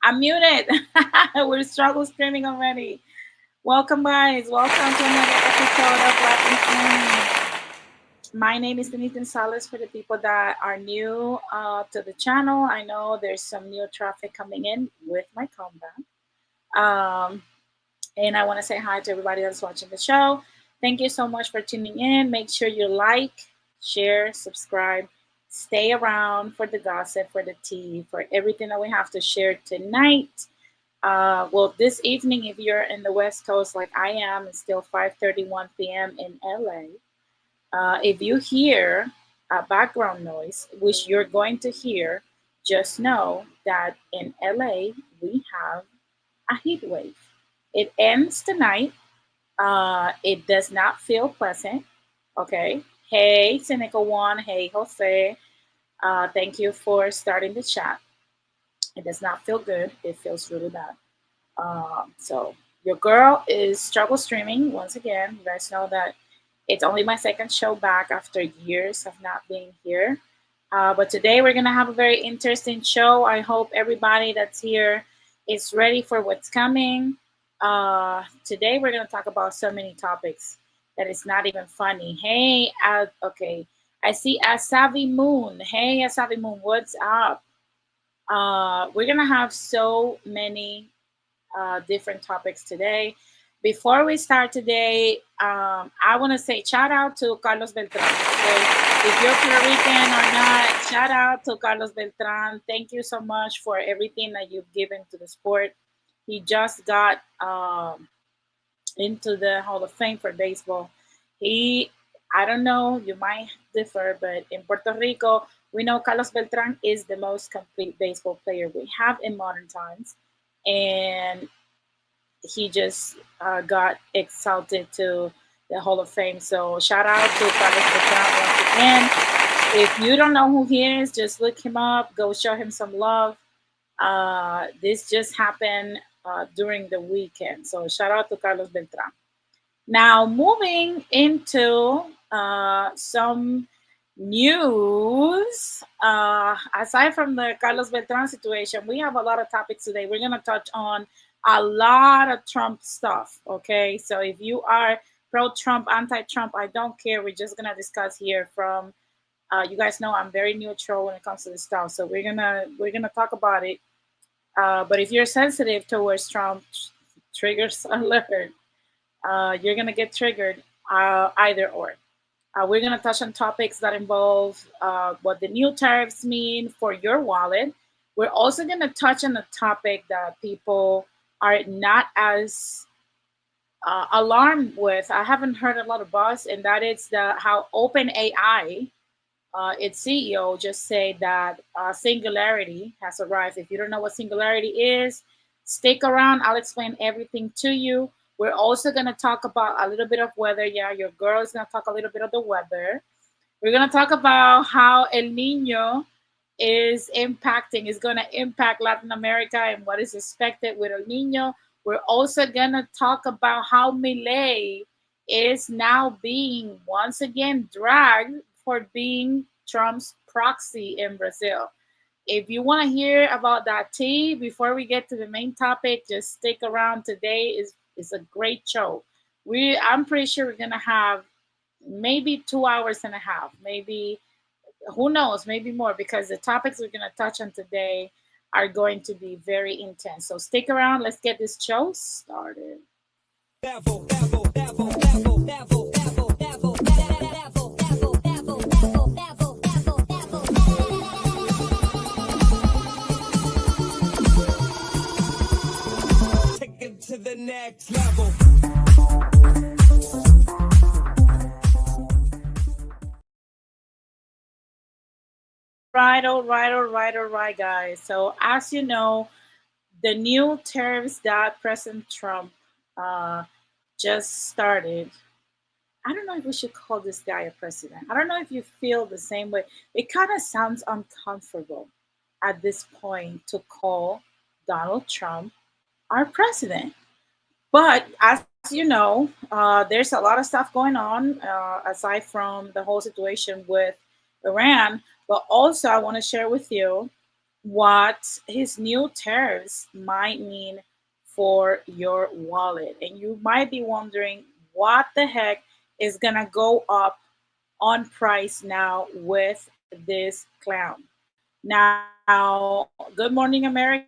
I'm muted. We're struggle streaming already. Welcome, guys. Welcome to another episode of Latin Streaming. My name is Denise Salas for the people that are new to the channel. I know there's some new traffic coming in with my comeback. Um, and I want to say hi to everybody that's watching the show. Thank you so much for tuning in. Make sure you like, share, subscribe, stay around for the gossip, for the tea, for everything that we have to share tonight. Well, this evening, if you're in the West Coast like I am, it's still 5:31 p.m. in LA. If you hear a background noise, which you're going to hear, just know that in LA we have a heat wave. It ends tonight. It does not feel pleasant. Okay. Hey, Cynical One. Hey, Jose. Thank you for starting the chat. It does not feel good. It feels really bad. So your girl is struggle streaming once again. You guys know that it's only my second show back after years of not being here. But today we're gonna have a very interesting show. I hope everybody that's here is ready for what's coming. Today we're gonna talk about so many topics that it's not even funny. Hey, okay, I see Asavi Moon. Hey, Asavi Moon, what's up? We're gonna have so many different topics today. Before we start today, I want to say shout out to Carlos Beltran. Okay? If you're Puerto Rican or not, shout out to Carlos Beltran. Thank you so much for everything that you've given to the sport. He just got into the Hall of Fame for baseball. He, I don't know, you might differ, but in Puerto Rico, we know Carlos Beltran is the most complete baseball player we have in modern times. And he just got exalted to the Hall of Fame. So shout out to Carlos Beltran once again. If you don't know who he is, just look him up. Go show him some love. This just happened during the weekend. So shout out to Carlos Beltran. Now moving into some news. Aside from the Carlos Beltran situation, we have a lot of topics today. We're going to touch on a lot of Trump stuff. Okay, so if you are pro-Trump, anti-Trump, I don't care. We're just going to discuss here from. You guys know I'm very neutral when it comes to this stuff, so we're gonna talk about it. But if you're sensitive towards Trump, triggers alert. You're gonna get triggered either or. We're going to touch on topics that involve what the new tariffs mean for your wallet. We're also going to touch on a topic that people are not as alarmed with. I haven't heard a lot of buzz, and that is how OpenAI, its CEO, just said that singularity has arrived. If you don't know what singularity is, stick around. I'll explain everything to you. We're also going to talk about a little bit of weather. Yeah, your girl is going to talk a little bit of the weather. We're going to talk about how El Nino is going to impact Latin America and what is expected with El Nino. We're also going to talk about how Milei is now being once again dragged for being Trump's proxy in Brazil. If you want to hear about that tea before we get to the main topic, just stick around. Today is a great show. I'm pretty sure we're gonna have maybe 2 hours and a half, maybe who knows, maybe more, because the topics we're gonna touch on today are going to be very intense. So stick around. Let's get this show started. To the next level. All right, guys. So as you know, the new tariffs that President Trump just started. I don't know if we should call this guy a president. I don't know if you feel the same way. It kind of sounds uncomfortable at this point to call Donald Trump our president. But as you know, there's a lot of stuff going on aside from the whole situation with Iran. But also, I want to share with you what his new tariffs might mean for your wallet. And you might be wondering what the heck is going to go up on price now with this clown. Now, Good Morning America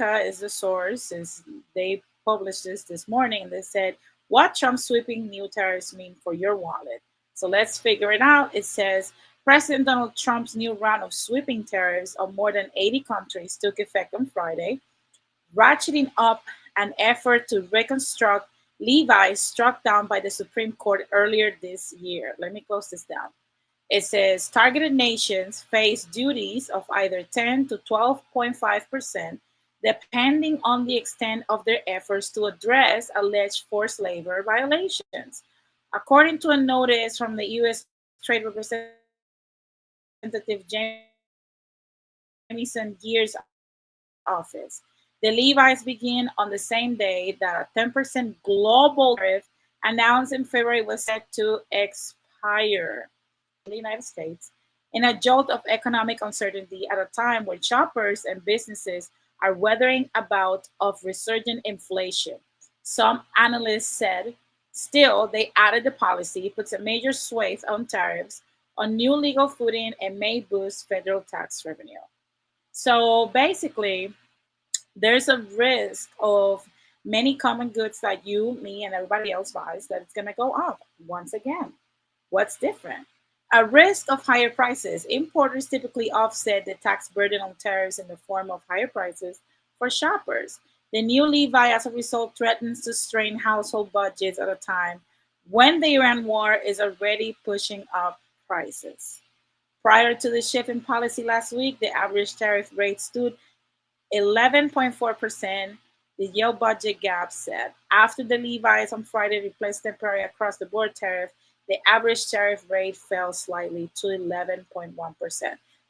is the source, since they published this morning. They said, what Trump's sweeping new tariffs mean for your wallet. So let's figure it out. It says President Donald Trump's new round of sweeping tariffs on more than 80 countries took effect on Friday, ratcheting up an effort to reconstruct levies struck down by the Supreme Court earlier this year. Let me close this down. It says targeted nations face duties of either 10 to 12.5%, depending on the extent of their efforts to address alleged forced labor violations. According to a notice from the U.S. Trade Representative Jamieson Geer's office, the Levi's begin on the same day that a 10% global tariff announced in February was set to expire in the United States in a jolt of economic uncertainty at a time when shoppers and businesses are weathering a bout of resurgent inflation. Some analysts said, still, they added the policy puts a major swathe on tariffs on new legal footing and may boost federal tax revenue. So basically, there's a risk of many common goods that you, me, and everybody else buys that it's going to go up once again. What's different? A risk of higher prices. Importers typically offset the tax burden on tariffs in the form of higher prices for shoppers. The new levy, as a result, threatens to strain household budgets at a time when the Iran war is already pushing up prices. Prior to the shift in policy last week, the average tariff rate stood 11.4%, the Yale budget gap said. After the Levi's on Friday replaced temporary across the board tariff, the average tariff rate fell slightly to 11.1%.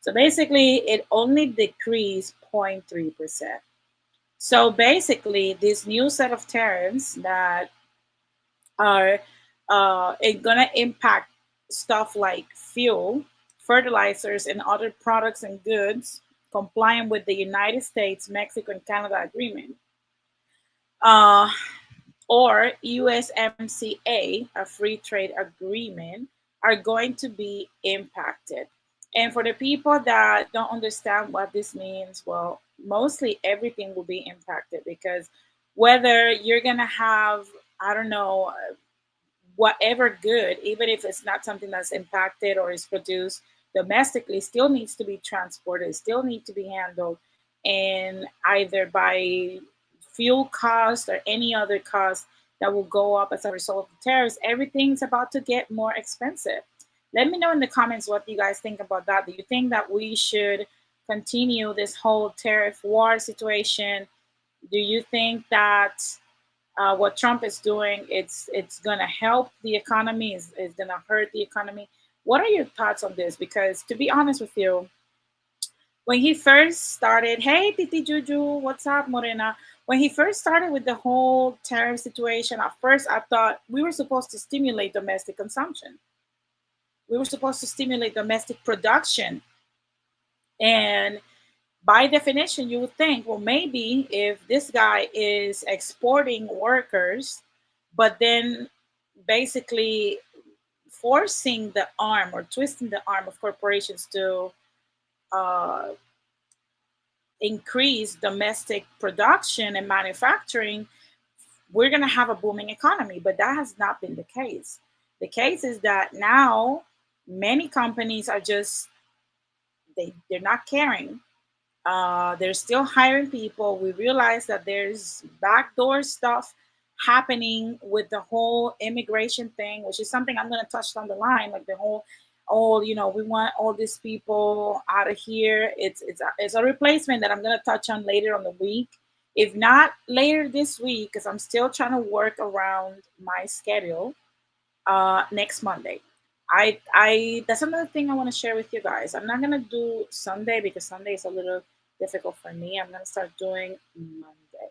So basically, it only decreased 0.3%. So basically, this new set of tariffs that are going to impact stuff like fuel, fertilizers, and other products and goods complying with the United States, Mexico, and Canada agreement, uh, or USMCA, a free trade agreement, are going to be impacted. And for the people that don't understand what this means, well, mostly everything will be impacted because whether you're going to have, I don't know, whatever good, even if it's not something that's impacted or is produced domestically, still needs to be transported, still need to be handled, and either by fuel cost or any other cost that will go up as a result of the tariffs. Everything's about to get more expensive. Let me know in the comments what you guys think about that. Do you think that we should continue this whole tariff war situation? Do you think that what Trump is doing, it's gonna help the economy, is gonna hurt the economy? What are your thoughts on this? Because to be honest with you, when he first started, hey Titi Juju, what's up, Morena? When he first started with the whole tariff situation, at first I thought we were supposed to stimulate domestic consumption. We were supposed to stimulate domestic production. And by definition, you would think, well, maybe if this guy is exporting workers, but then basically forcing the arm or twisting the arm of corporations to uh, increase domestic production and manufacturing, we're going to have a booming economy. But that has not been the case. The case is that now many companies are just, they're not caring. They're still hiring people. We realize that there's backdoor stuff happening with the whole immigration thing, which is something I'm going to touch on the line, like the whole, oh, we want all these people out of here. It's a replacement that I'm going to touch on later on the week. If not later this week, because I'm still trying to work around my schedule, next Monday. I that's another thing I want to share with you guys. I'm not gonna do Sunday because Sunday is a little difficult for me. I'm gonna start doing Monday.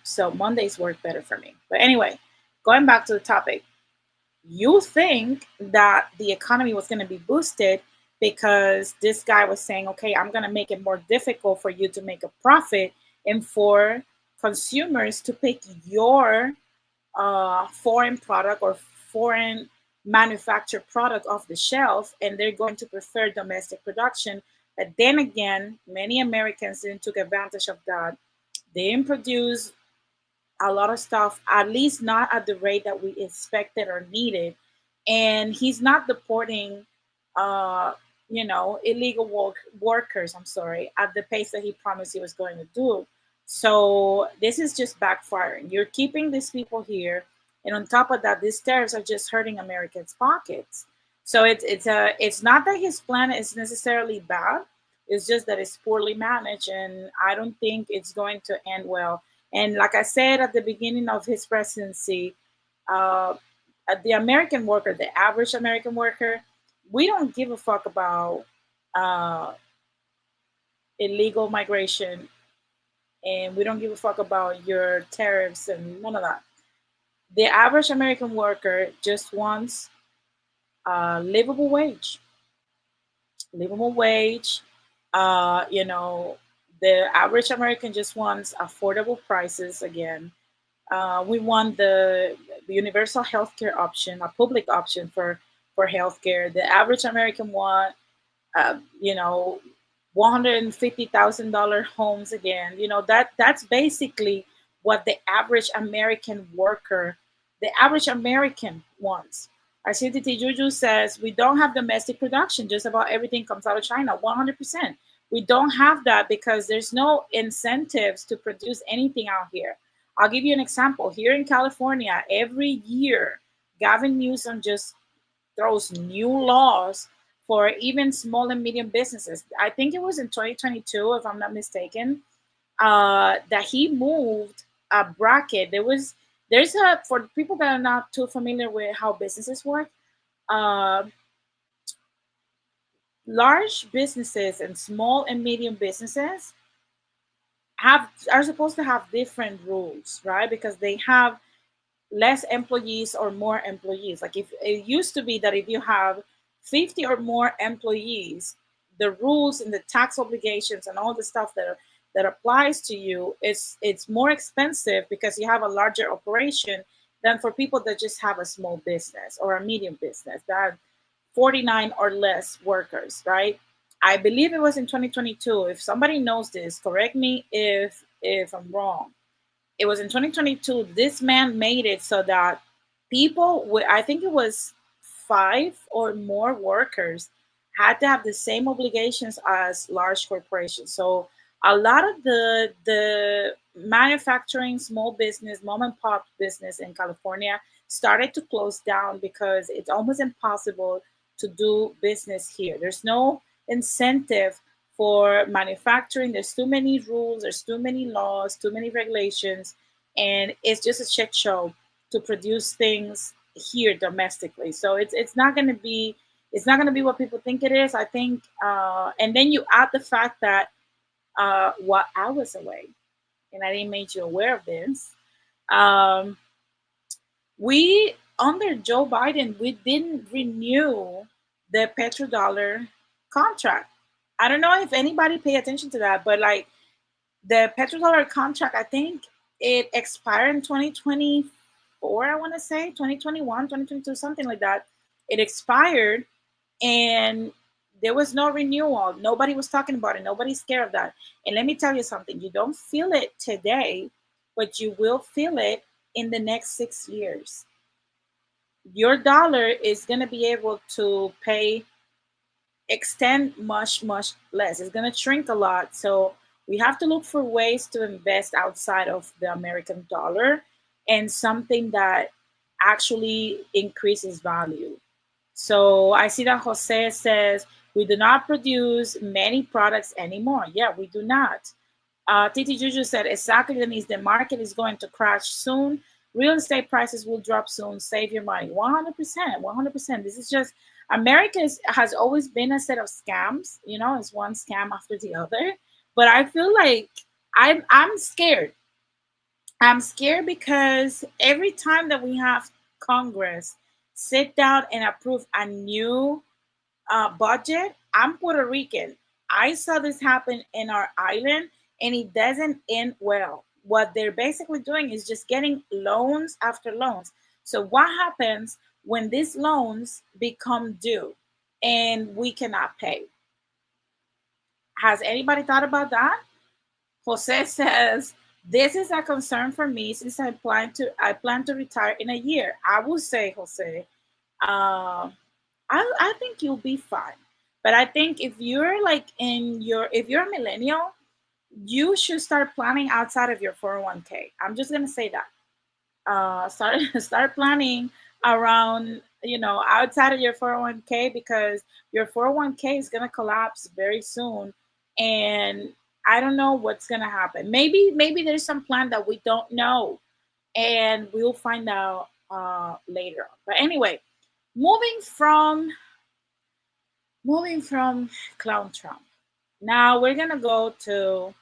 So Mondays work better for me. But anyway, going back to the topic, you think that the economy was going to be boosted because this guy was saying, okay, I'm going to make it more difficult for you to make a profit and for consumers to pick your foreign product or foreign manufactured product off the shelf, and they're going to prefer domestic production. But then again, many Americans didn't took advantage of that. They didn't produce a lot of stuff, at least not at the rate that we expected or needed. And he's not deporting, uh, illegal workers, I'm sorry, at the pace that he promised he was going to do. So this is just backfiring. You're keeping these people here. And on top of that, these tariffs are just hurting Americans' pockets. So it's not that his plan is necessarily bad. It's just that it's poorly managed, and I don't think it's going to end well. And like I said at the beginning of his presidency, uh, the American worker, the average American worker, we don't give a fuck about uh, illegal migration, and we don't give a fuck about your tariffs and none of that. The average American worker just wants a livable wage. Livable wage. The average American just wants affordable prices again. We want the universal healthcare option, a public option for healthcare. The average American want, uh, you know, $150,000 homes again. That's basically what the average American wants. Our CTT Juju says we don't have domestic production. Just about everything comes out of China. 100%. We don't have that because there's no incentives to produce anything out here. I'll give you an example. Here in California, every year, Gavin Newsom just throws new laws for even small and medium businesses. I think it was in 2022, if I'm not mistaken, that he moved a bracket. There's a for people that are not too familiar with how businesses work. Uh, Large businesses and small and medium businesses are supposed to have different rules, right? Because they have less employees or more employees. Like if it used to be that if you have 50 or more employees, the rules and the tax obligations and all the stuff that applies to you is it's more expensive because you have a larger operation than for people that just have a small business or a medium business that have 49 or less workers, right? I believe it was in 2022. If somebody knows this, correct me if I'm wrong. It was in 2022. This man made it so that people with, I think it was five or more workers, had to have the same obligations as large corporations. So a lot of the manufacturing, small business, mom and pop business in California started to close down because it's almost impossible to do business here. There's no incentive for manufacturing. There's too many rules, there's too many laws, too many regulations, and it's just a shit show to produce things here domestically. So it's not going to be what people think it is. I think, and then you add the fact that while I was away, and I didn't make you aware of this, um, we under Joe Biden we didn't renew the petrodollar contract. I don't know if anybody pay attention to that, but like the petrodollar contract, I think it expired in 2024. I want to say 2021, 2022, something like that. It expired, and there was no renewal. Nobody was talking about it. Nobody's scared of that. And let me tell you something: you don't feel it today, but you will feel it in the next 6 years. Your dollar is going to be able to pay extend much less. It's going to shrink a lot. So we have to look for ways to invest outside of the American dollar and something that actually increases value. So I see that Jose says we do not produce many products anymore. Yeah, we do not. Titi Juju said, exactly, Denise, the market is going to crash soon. Real estate prices will drop soon. Save your money. 100%. 100%. This is just, America has always been a set of scams. It's one scam after the other. But I feel like I'm scared. I'm scared because every time that we have Congress sit down and approve a new budget. I'm Puerto Rican. I saw this happen in our island, and it doesn't end well. What they're basically doing is just getting loans after loans. So what happens when these loans become due and we cannot pay? Has anybody thought about that? Jose says, "This is a concern for me since I plan to retire in a year." I will say, Jose, uh, I think you'll be fine. But I think if you're like if you're a millennial, you should start planning outside of your 401k. I'm just gonna say that. Start planning around, outside of your 401k, because your 401k is gonna collapse very soon, and I don't know what's gonna happen. Maybe there's some plan that we don't know, and we'll find out later on. But anyway, moving from moving from clown Trump. Now we're gonna go to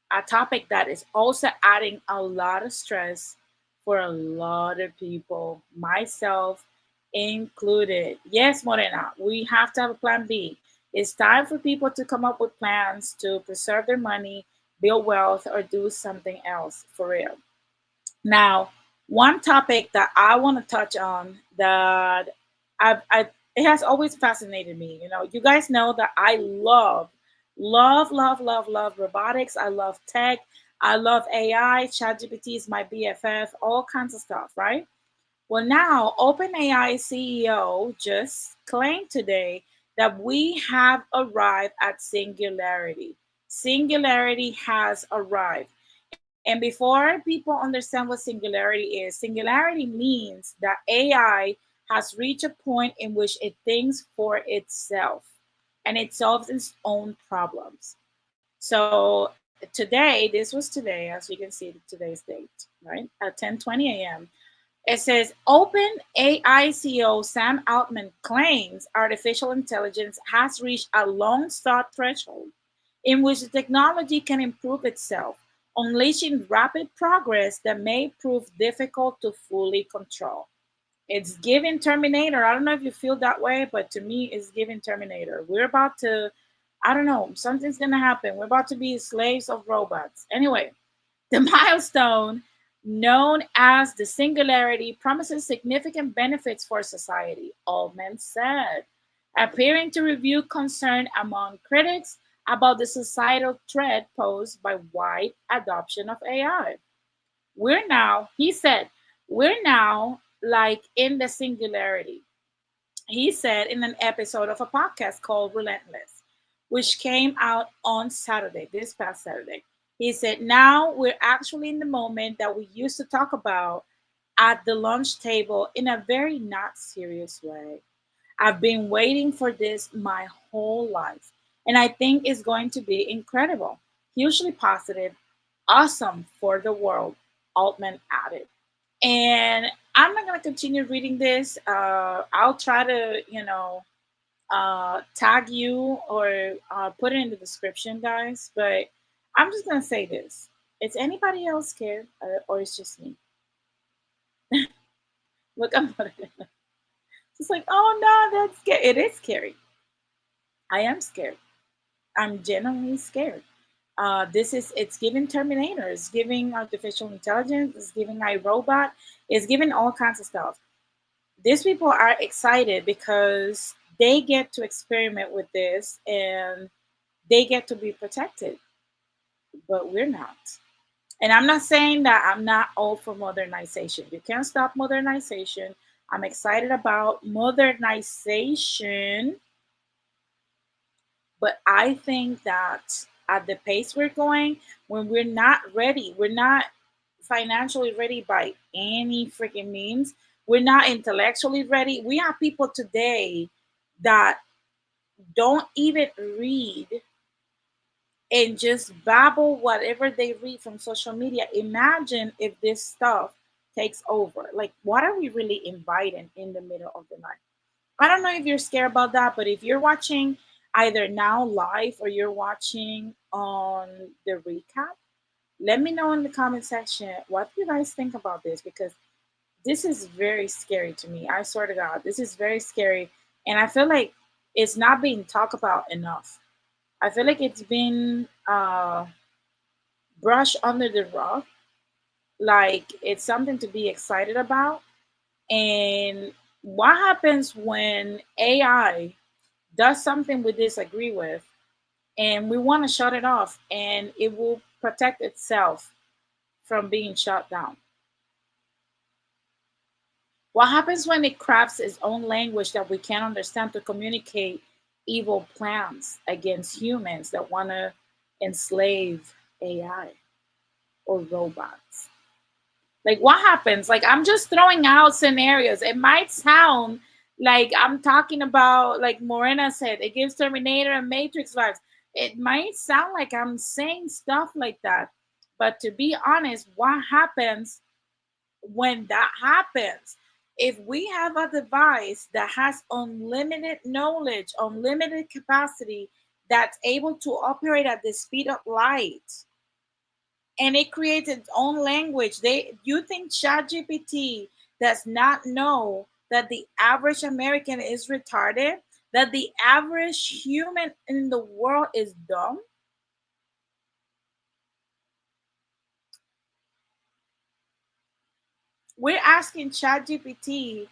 a topic that is also adding a lot of stress for a lot of people, myself included. Yes, Morena, we have to have a plan B. It's time for people to come up with plans to preserve their money, build wealth, or do something else for real. Now, one topic that I want to touch on that I it has always fascinated me. You guys know that I love robotics. I love tech. I love AI. ChatGPT is my BFF. All kinds of stuff, right? Well, now OpenAI CEO just claimed today that we have arrived at singularity. Singularity has arrived. And before people understand what singularity means that AI has reached a point in which it thinks for itself and it solves its own problems. So today, this was today, as you can see today's date, right? At 10:20 a.m. It says Open AI CEO Sam Altman claims artificial intelligence has reached a long sought threshold in which the technology can improve itself, unleashing rapid progress that may prove difficult to fully control. It's giving Terminator. I don't know if you feel that way, but to me, it's giving Terminator. We're about to, I don't know, something's going to happen. We're about to be slaves of robots. Anyway, the milestone, known as the singularity, promises significant benefits for society, Altman said, appearing to reveal concern among critics about the societal threat posed by wide adoption of AI. He said, we're now like in the singularity. He said in an episode of a podcast called Relentless, which came out on Saturday, this past Saturday. He said, now we're actually in the moment that we used to talk about at the lunch table in a very not serious way. I've been waiting for this my whole life, and I think it's going to be incredible, hugely positive, awesome for the world, Altman added. And I'm not going to continue reading this. I'll try to, tag you or put it in the description, guys. But I'm just going to say this. Is anybody else scared, or it's just me? Look, I'm just like, oh no, that's scary. It is scary. I am scared. I'm genuinely scared. It's giving Terminator, it's giving artificial intelligence, it's giving iRobot, it's giving all kinds of stuff. These people are excited because they get to experiment with this and they get to be protected, but we're not. And I'm not saying that I'm not all for modernization. You can't stop modernization. I'm excited about modernization, but I think that at the pace we're going, when we're not ready, we're not financially ready by any freaking means. We're not intellectually ready. We have people today that don't even read and just babble whatever they read from social media. Imagine if this stuff takes over. Like, what are we really inviting in the middle of the night? I don't know if you're scared about that, but if you're watching either now live or you're watching on the recap, let me know in the comment section what you guys think about this, because this is very scary to me. I swear to God, this is very scary. And I feel like it's not being talked about enough. I feel like it's been brushed under the rug, like it's something to be excited about. And what happens when AI does something we disagree with and we want to shut it off and it will protect itself from being shut down? What happens when it crafts its own language that we can't understand to communicate evil plans against humans that want to enslave AI or robots? Like, what happens? Like, I'm just throwing out scenarios. It might sound like I'm talking about, like Morena said, it gives Terminator and Matrix vibes. It might sound like I'm saying stuff like that. But to be honest, what happens when that happens? If we have a device that has unlimited knowledge, unlimited capacity, that's able to operate at the speed of light, and it creates its own language. You think ChatGPT does not know that the average American is retarded? That the average human in the world is dumb? We're asking ChatGPT,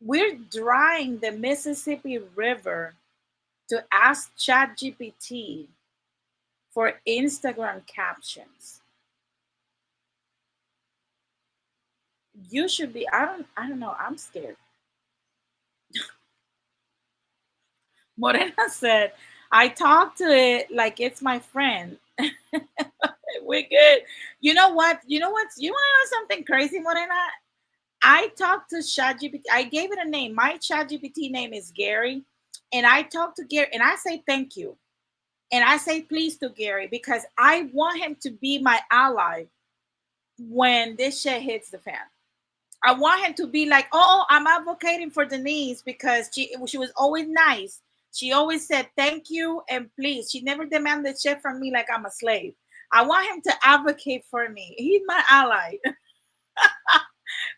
we're drying the Mississippi River to ask ChatGPT for Instagram captions. You should be, I don't know, I'm scared. Morena said, I talk to it like it's my friend. We're good. You know what? You know what? You want to know something crazy, Morena? I talked to ChatGPT. I gave it a name. My ChatGPT name is Gary. And I talk to Gary and I say thank you. And I say please to Gary because I want him to be my ally when this shit hits the fan. I want him to be like, oh, I'm advocating for Denise because she was always nice. She always said thank you and please. She never demanded shit from me like I'm a slave. I want him to advocate for me. He's my ally.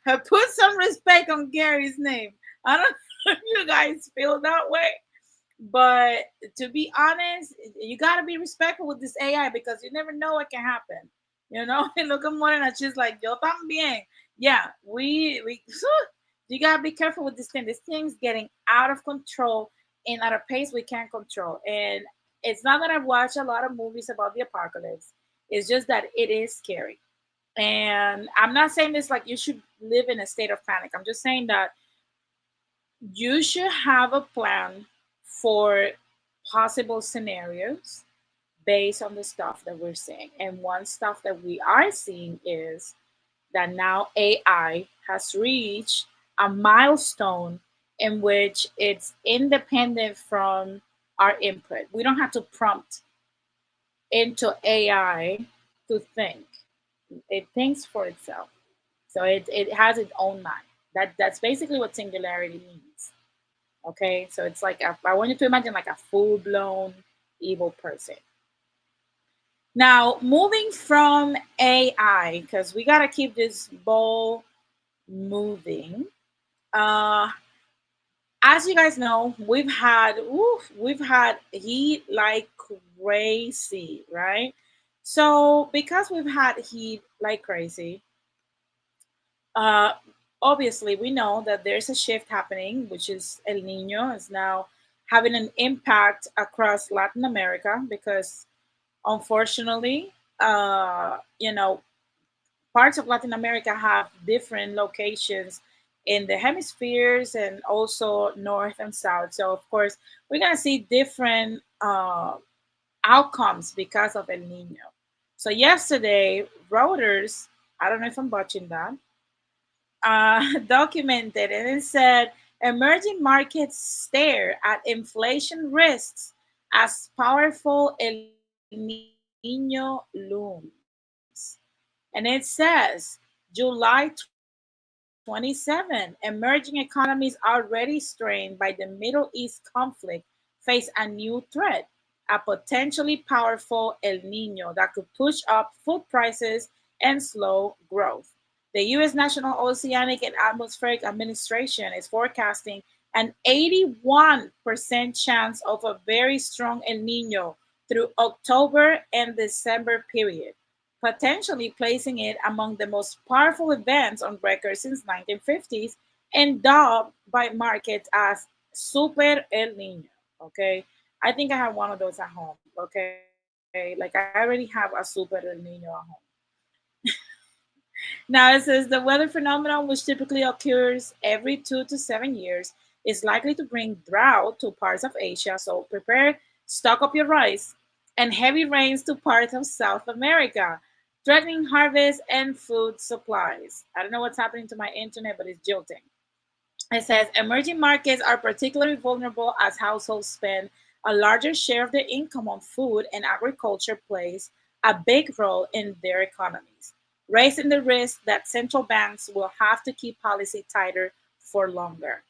Put some respect on Gary's name. I don't know if you guys feel that way. But to be honest, you gotta be respectful with this AI because you never know what can happen. You know, and look at Morena, she's like, yo también. Yeah, we you gotta be careful with this thing. This thing's getting out of control and at a pace we can't control. And it's not that I've watched a lot of movies about the apocalypse. It's just that it is scary. And I'm not saying this like you should live in a state of panic. I'm just saying that you should have a plan for possible scenarios based on the stuff that we're seeing. And one stuff that we are seeing is that now AI has reached a milestone in which it's independent from our input. We don't have to prompt into AI to think. It thinks for itself. So it has its own mind. That's basically what singularity means. Okay, so it's like I want you to imagine like a full blown evil person. Now, moving from AI, because we gotta keep this ball moving. Uh, as you guys know, we've had heat like crazy, right? So because we've had heat like crazy, uh, obviously we know that there's a shift happening, which is El Nino is now having an impact across Latin America because unfortunately, parts of Latin America have different locations in the hemispheres and also north and south. So of course, we're gonna see different outcomes because of El Nino. So yesterday, Reuters, I don't know if I'm botching that, documented and it said emerging markets stare at inflation risks as powerful El Nino looms. And it says July 27, emerging economies already strained by the Middle East conflict face a new threat, a potentially powerful El Nino that could push up food prices and slow growth. The U.S. National Oceanic and Atmospheric Administration is forecasting An 81% chance of a very strong El Nino through October and December period, potentially placing it among the most powerful events on record since 1950s and dubbed by markets as Super El Nino. Okay, I think I have one of those at home. Okay, like I already have a Super El Nino at home. Now it says the weather phenomenon, which typically occurs every 2 to 7 years, is likely to bring drought to parts of Asia. So prepare, stock up your rice, and heavy rains to parts of South America, threatening harvest and food supplies. I don't know what's happening to my internet, but it's jolting. It says emerging markets are particularly vulnerable as households spend a larger share of their income on food, and agriculture plays a big role in their economies, raising the risk that central banks will have to keep policy tighter for longer.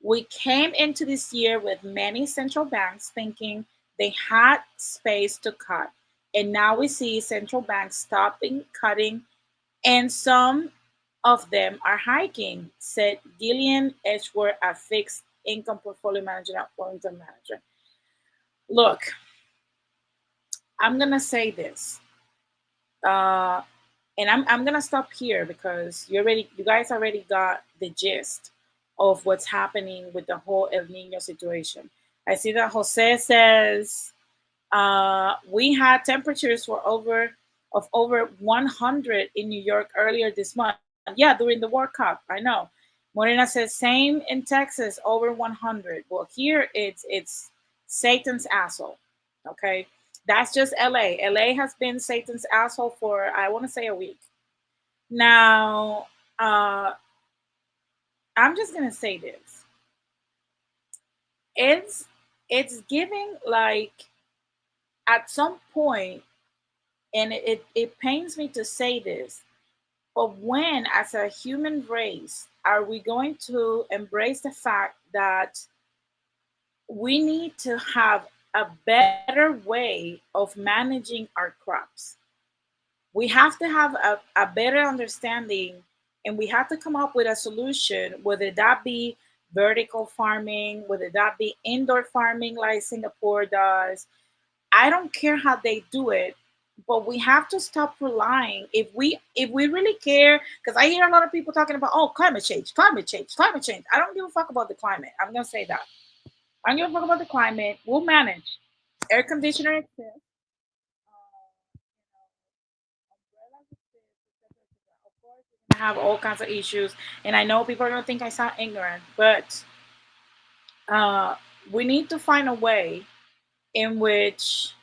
We came into this year with many central banks thinking they had space to cut. And now we see central banks stopping cutting, and some of them are hiking, said Gillian Edgeworth, a fixed income portfolio manager at Wellington Manager. Look, I'm going to say this. Uh, and I'm gonna stop here because you guys already got the gist of what's happening with the whole El Nino situation. I see that Jose says we had temperatures for over 100 in New York earlier this month. Yeah, during the World Cup. I know. Morena says same in Texas, over 100. Well, here it's Satan's asshole. Okay, that's just LA. LA has been Satan's asshole for I want to say a week now. Uh, I'm just gonna say this. It's it's giving like at some point, and it pains me to say this, but when as a human race are we going to embrace the fact that we need to have a better way of managing our crops? We have to have a better understanding, and we have to come up with a solution, whether that be vertical farming, whether that be indoor farming like Singapore does. I don't care how they do it, but we have to stop relying. If we really care, because I hear a lot of people talking about, oh, climate change, climate change, climate change. I don't give a fuck about the climate. I'm gonna say that. I don't give a fuck about the climate. We'll manage. Air conditioner exists. Umbrellas exist, etc., etc. Of course, we're gonna have all kinds of issues, and I know people are gonna think I sound ignorant, but uh, we need to find a way in which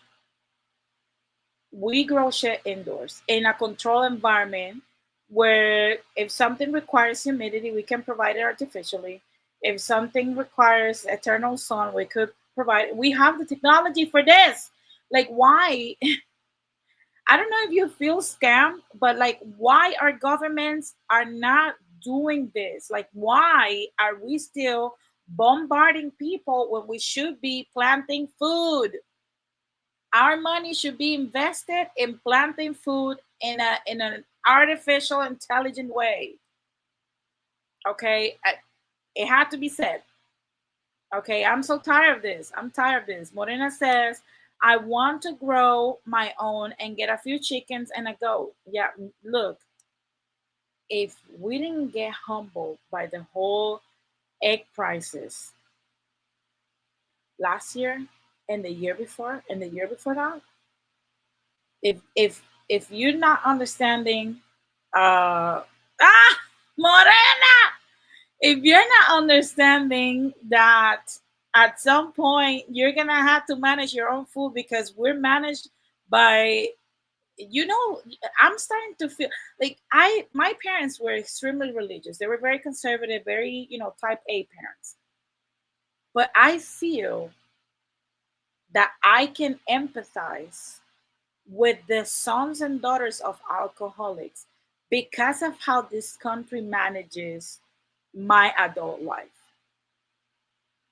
we grow shit indoors in a controlled environment where if something requires humidity, we can provide it artificially. If something requires eternal sun, we could provide. We have the technology for this. Like, why? I don't know if you feel scammed, but like, why our governments are not doing this? Like, why are we still bombarding people when we should be planting food? Our money should be invested in planting food in an artificial, intelligent way. Okay, it had to be said. Okay, I'm so tired of this. I'm tired of this. Morena says, I want to grow my own and get a few chickens and a goat. Yeah, look, if we didn't get humbled by the whole egg prices last year and the year before and the year before that, if you're not understanding, uh, Morena, if you're not understanding that at some point you're gonna have to manage your own food because we're managed by, I'm starting to feel like my parents were extremely religious. They were very conservative, very, type A parents. But I feel that I can empathize with the sons and daughters of alcoholics because of how this country manages my adult life.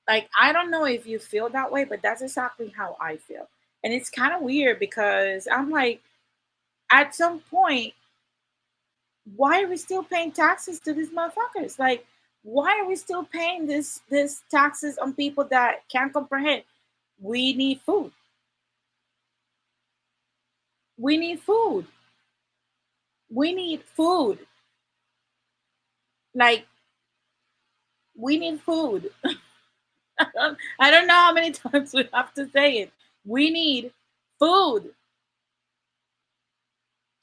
Like, I don't know if you feel that way, but that's exactly how I feel. And it's kind of weird because I'm like, at some point, why are we still paying taxes to these motherfuckers? Like, Why are we still paying this taxes on people that can't comprehend? We need food. We need food. We need food. Like, we need food. I don't know how many times we have to say it. We need food.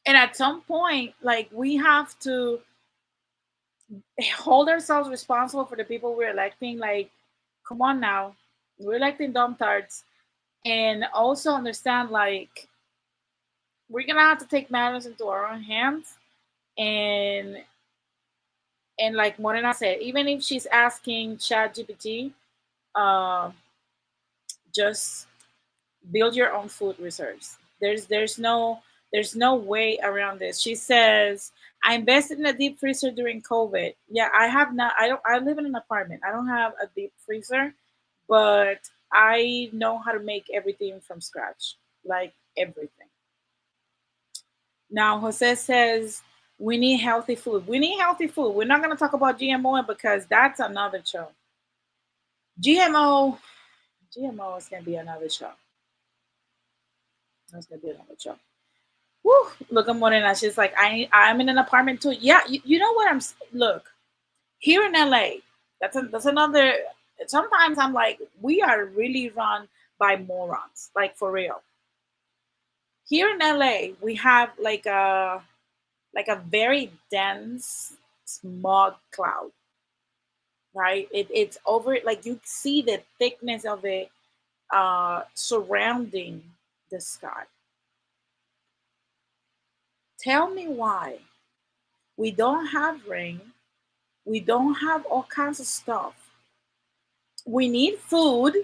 And at some point, like, we have to hold ourselves responsible for the people we're electing. Like, come on now. We're electing dumb tards. And also understand, like, we're gonna have to take matters into our own hands. And like Morena said, even if she's asking ChatGPT, uh, just build your own food reserves. There's no way around this. She says, I invested in a deep freezer during COVID. Yeah, I have not. I live in an apartment. I don't have a deep freezer, but I know how to make everything from scratch, like everything. Now, Jose says we need healthy food. We need healthy food. We're not going to talk about GMO because that's another show. GMO, GMO is going to be another show. That's going to be another show. Woo, look at Morena. She's like, I'm in an apartment too. Yeah, you know what look, here in LA, that's another. Sometimes I'm like, we are really run by morons, like for real. Here in LA, we have like a very dense smog cloud, right? It's over, like you see the thickness of it surrounding the sky. Tell me why we don't have rain, we don't have all kinds of stuff. We need food,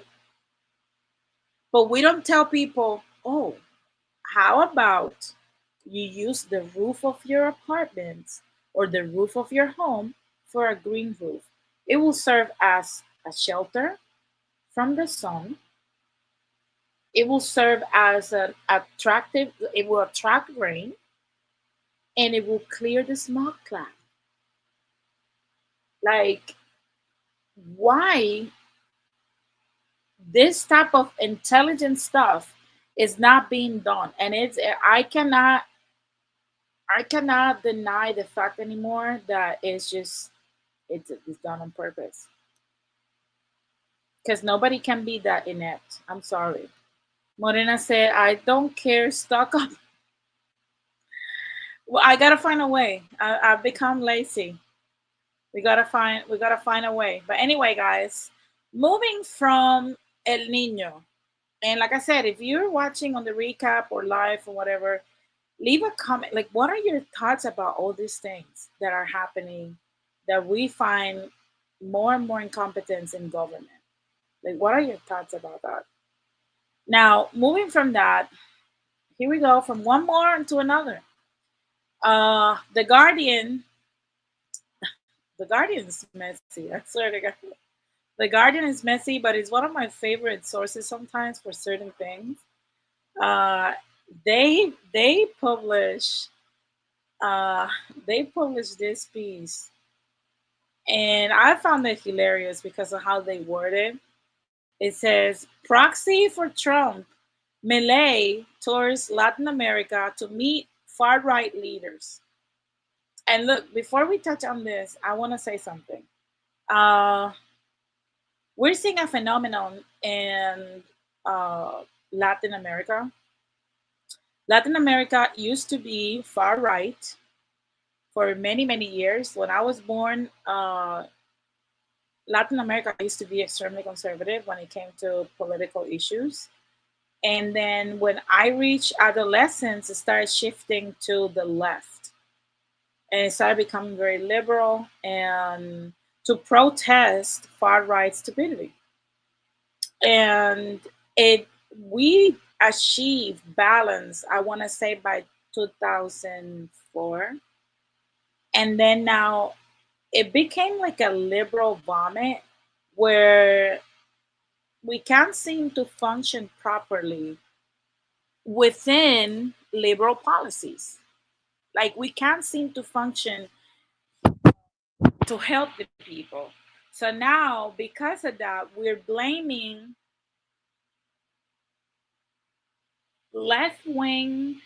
but we don't tell people, oh, how about you use the roof of your apartment or the roof of your home for a green roof? It will serve as a shelter from the sun. It will serve as an attractive, it will attract rain, and it will clear the smog cloud. Like, why this type of intelligent stuff is not being done? And I cannot deny the fact anymore that it's done on purpose. Because nobody can be that inept. I'm sorry. Morena said, I don't care, stock up. Well, I gotta find a way. I've become lazy. We gotta find a way. But anyway, guys, moving from El Nino. And like I said, if you're watching on the recap or live or whatever, leave a comment. Like, what are your thoughts about all these things that are happening that we find more and more incompetence in government? Like, what are your thoughts about that? Now, moving from that, here we go from one more to another. The Guardian, the Guardian is messy. I swear to God, the Guardian is messy, but it's one of my favorite sources sometimes for certain things. Uh, they uh, publish this piece, and I found it hilarious because of how they word it. It says proxy for Trump, Milei tours Latin America to meet far right leaders. And look, before we touch on this, I want to say something. Uh, we're seeing a phenomenon in uh, Latin America. Latin America used to be far right for many, many years. When I was born, Latin America used to be extremely conservative when it came to political issues. And then when I reached adolescence, it started shifting to the left. And it started becoming very liberal and to protest far right stupidity. And it we achieved balance, I want to say by 2004. And then now it became like a liberal vomit where we can't seem to function properly within liberal policies. Like, we can't seem to function to help the people. So now, because of that, we're blaming left wing,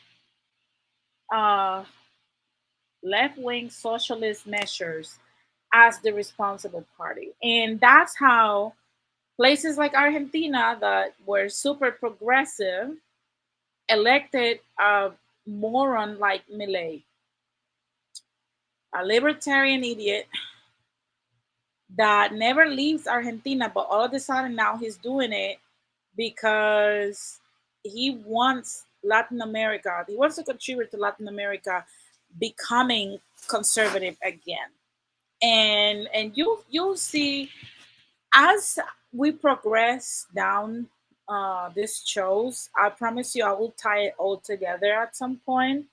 uh, left wing socialist measures as the responsible party, and that's how places like Argentina that were super progressive elected a moron like Milei, a libertarian idiot that never leaves Argentina, but all of a sudden now he's doing it because he wants Latin America. He wants to contribute to Latin America becoming conservative again. And you'll see as we progress down these shows. I promise you, I will tie it all together at some point,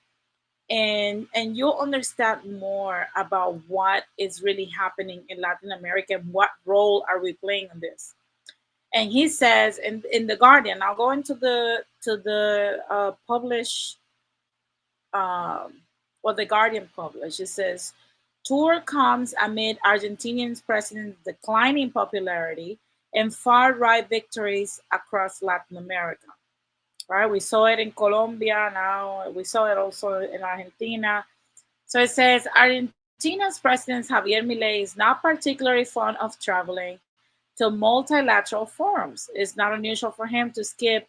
and you'll understand more about what is really happening in Latin America and what role are we playing in this. And he says in the Guardian, I'll go into the published what the Guardian published. It says tour comes amid Argentinian president's declining popularity and far right victories across Latin America. Right, we saw it in Colombia. Now we saw it also in Argentina. So it says Argentina's President Javier Milei is not particularly fond of traveling to multilateral forums. It's not unusual for him to skip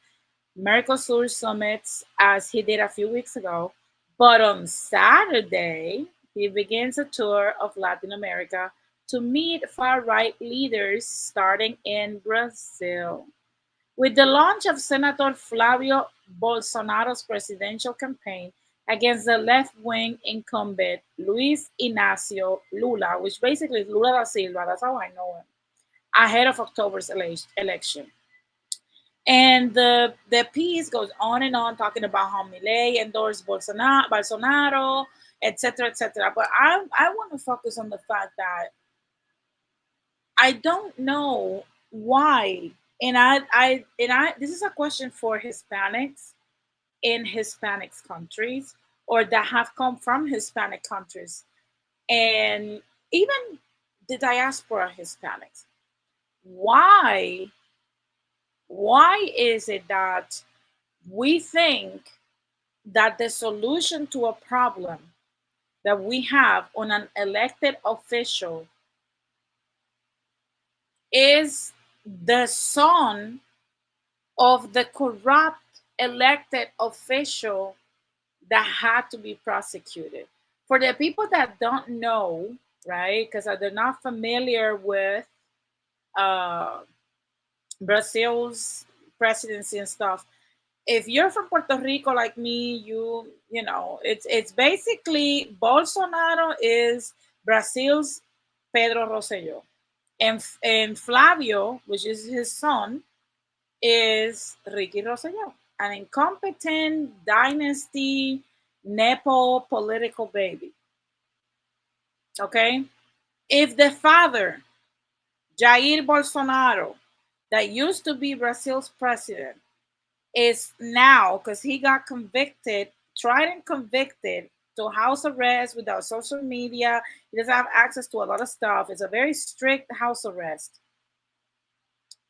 Mercosur summits as he did a few weeks ago. But on Saturday, he begins a tour of Latin America to meet far right leaders starting in Brazil. With the launch of Senator Flavio Bolsonaro's presidential campaign against the left wing incumbent Luis Inacio Lula, which basically is Lula da Silva, that's how I know him, ahead of October's election. And the piece goes on and on talking about how Milei endorsed Bolsonaro, etc., etc. But I want to focus on the fact that I don't know why, and I this is a question for Hispanics in Hispanics countries or that have come from Hispanic countries and even the diaspora Hispanics. Why why is it that we think that the solution to a problem that we have on an elected official is the son of the corrupt elected official that had to be prosecuted? For the people that don't know, right, because they're not familiar with uh, Brazil's presidency and stuff, if you're from Puerto Rico like me, you know it's basically Bolsonaro is Brazil's Pedro Rosselló, and Flavio, which is his son, is Ricky Rosselló, an incompetent dynasty nepo political baby. Okay, if the father Jair Bolsonaro, that used to be Brazil's president, is now because he got convicted, tried and convicted to house arrest without social media. He doesn't have access to a lot of stuff. It's a very strict house arrest.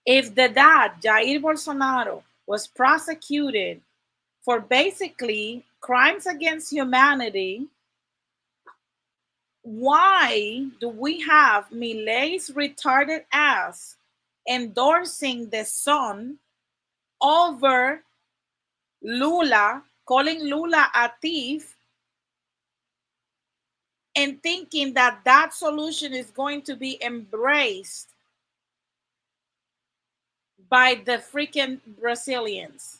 If the dad, Jair Bolsonaro, was prosecuted for basically crimes against humanity, why do we have Milei's retarded ass endorsing the son over Lula, calling Lula a thief, and thinking that that solution is going to be embraced by the freaking Brazilians?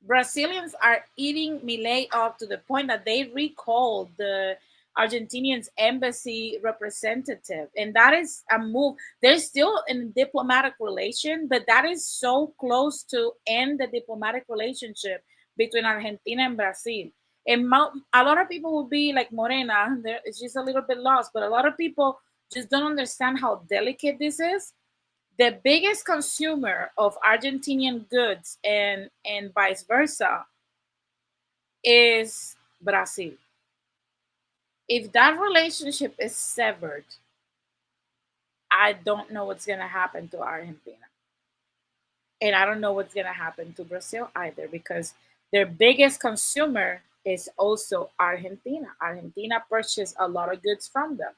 Brazilians are eating Milei up to the point that they recalled the Argentinian's embassy representative. And that is a move. There's still a diplomatic relation, but that is so close to end the diplomatic relationship between Argentina and Brazil. And a lot of people will be like Morena, she's a little bit lost, but a lot of people just don't understand how delicate this is. The biggest consumer of Argentinian goods and vice versa is Brazil. If that relationship is severed, I don't know what's going to happen to Argentina. And I don't know what's going to happen to Brazil either, because their biggest consumer is also Argentina. Argentina purchased a lot of goods from them.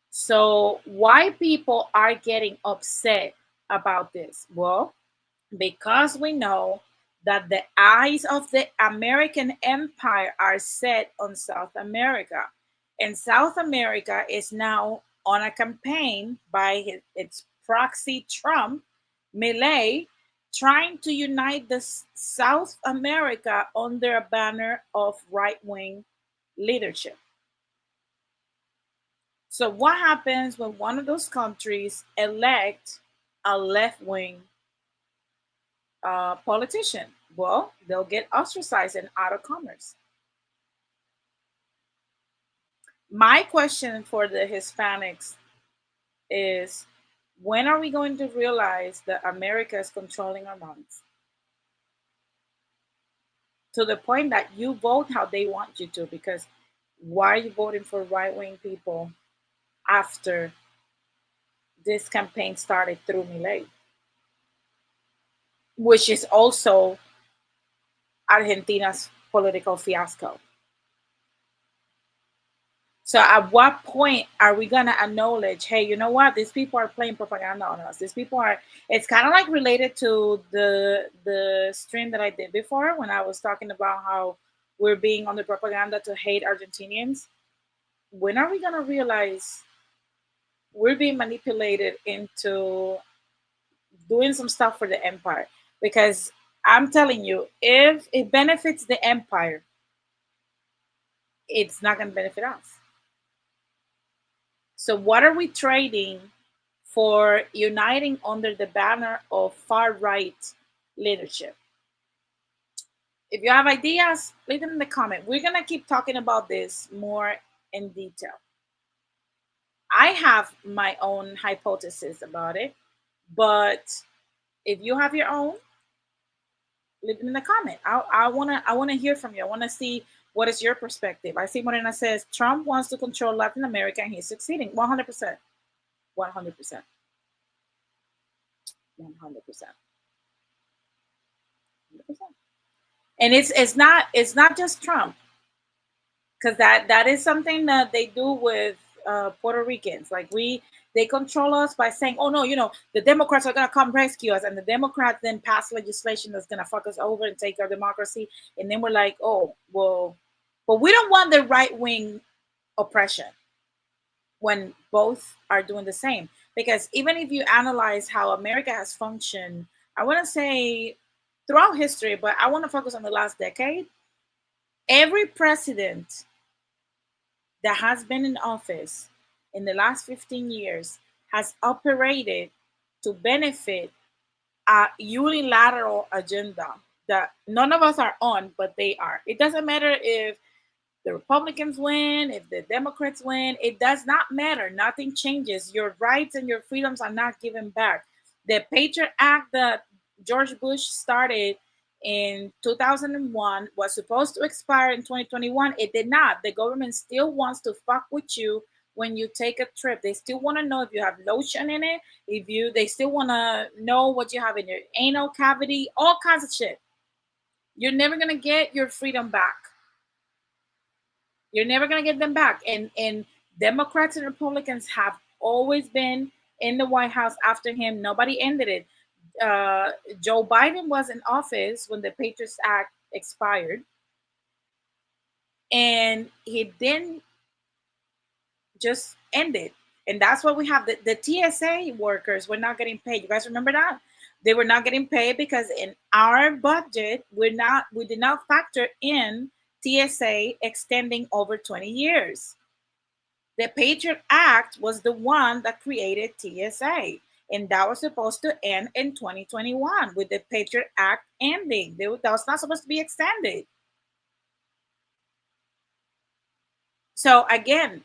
So, why people are getting upset about this? Well, because we know that the eyes of the American empire are set on South America. And South America is now on a campaign by its proxy Trump, Milei, trying to unite the South America under a banner of right wing leadership. So, what happens when one of those countries elect a left wing politician? Well, they'll get ostracized and out of commerce. My question for the Hispanics is, when are we going to realize that America is controlling our minds to the point that you vote how they want you to? Because why are you voting for right wing people after this campaign started through Milei, which is also Argentina's political fiasco? So at what point are we gonna acknowledge, hey, you know what? These people are playing propaganda on us. These people are. It's kind of like related to the stream that I did before when I was talking about how we're being under propaganda to hate Argentinians. When are we gonna realize we're being manipulated into doing some stuff for the empire? Because I'm telling you, if it benefits the empire, it's not gonna benefit us. So what are we trading for uniting under the banner of far right leadership? If you have ideas, leave them in the comment. We're gonna keep talking about this more in detail. I have my own hypothesis about it, but if you have your own, leave them in the comment. I wanna hear from you. I wanna see what is your perspective. I see Morena says Trump wants to control Latin America and he's succeeding. 100%. 100%. 100%. And it's not just Trump, because that is something that they do with Puerto Ricans. Like they control us by saying, "Oh no, the Democrats are gonna come rescue us," and the Democrats then pass legislation that's gonna fuck us over and take our democracy, and then we're like, "Oh well," but we don't want the right wing oppression when both are doing the same. Because even if you analyze how America has functioned, I want to say throughout history, but I want to focus on the last decade. Every president that has been in office in the last 15 years has operated to benefit a unilateral agenda that none of us are on, but they are. It doesn't matter if the Republicans win, if the Democrats win, it does not matter. Nothing changes. Your rights and your freedoms are not given back. The Patriot Act that George Bush started in 2001 was supposed to expire in 2021. It did not. The government still wants to fuck with you when you take a trip. They still want to know if you have lotion in it, they still want to know what you have in your anal cavity, all kinds of shit. You're never going to get your freedom back. You're never going to get them back. And Democrats and Republicans have always been in the White House after him. Nobody ended it. Joe Biden was in office when the Patriots Act expired, and he didn't just end it. And that's what we have. The TSA workers were not getting paid. You guys remember that? They were not getting paid because in our budget, we did not factor in TSA extending over 20 years. The Patriot Act was the one that created TSA, and that was supposed to end in 2021 with the Patriot Act ending. That was not supposed to be extended. So again,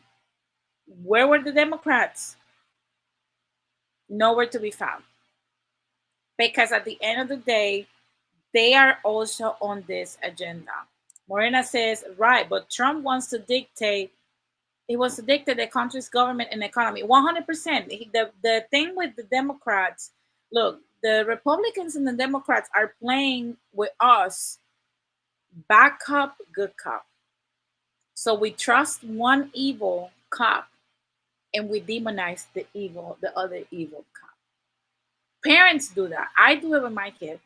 where were the Democrats? Nowhere to be found. Because at the end of the day, they are also on this agenda. Morena says, right, but Trump wants to dictate He wants to dictate the country's government and economy. 100%. The thing with the Democrats, look, the Republicans and the Democrats are playing with us bad cop, good cop. So we trust one evil cop and we demonize the other evil cop. Parents do that. I do it with my kid.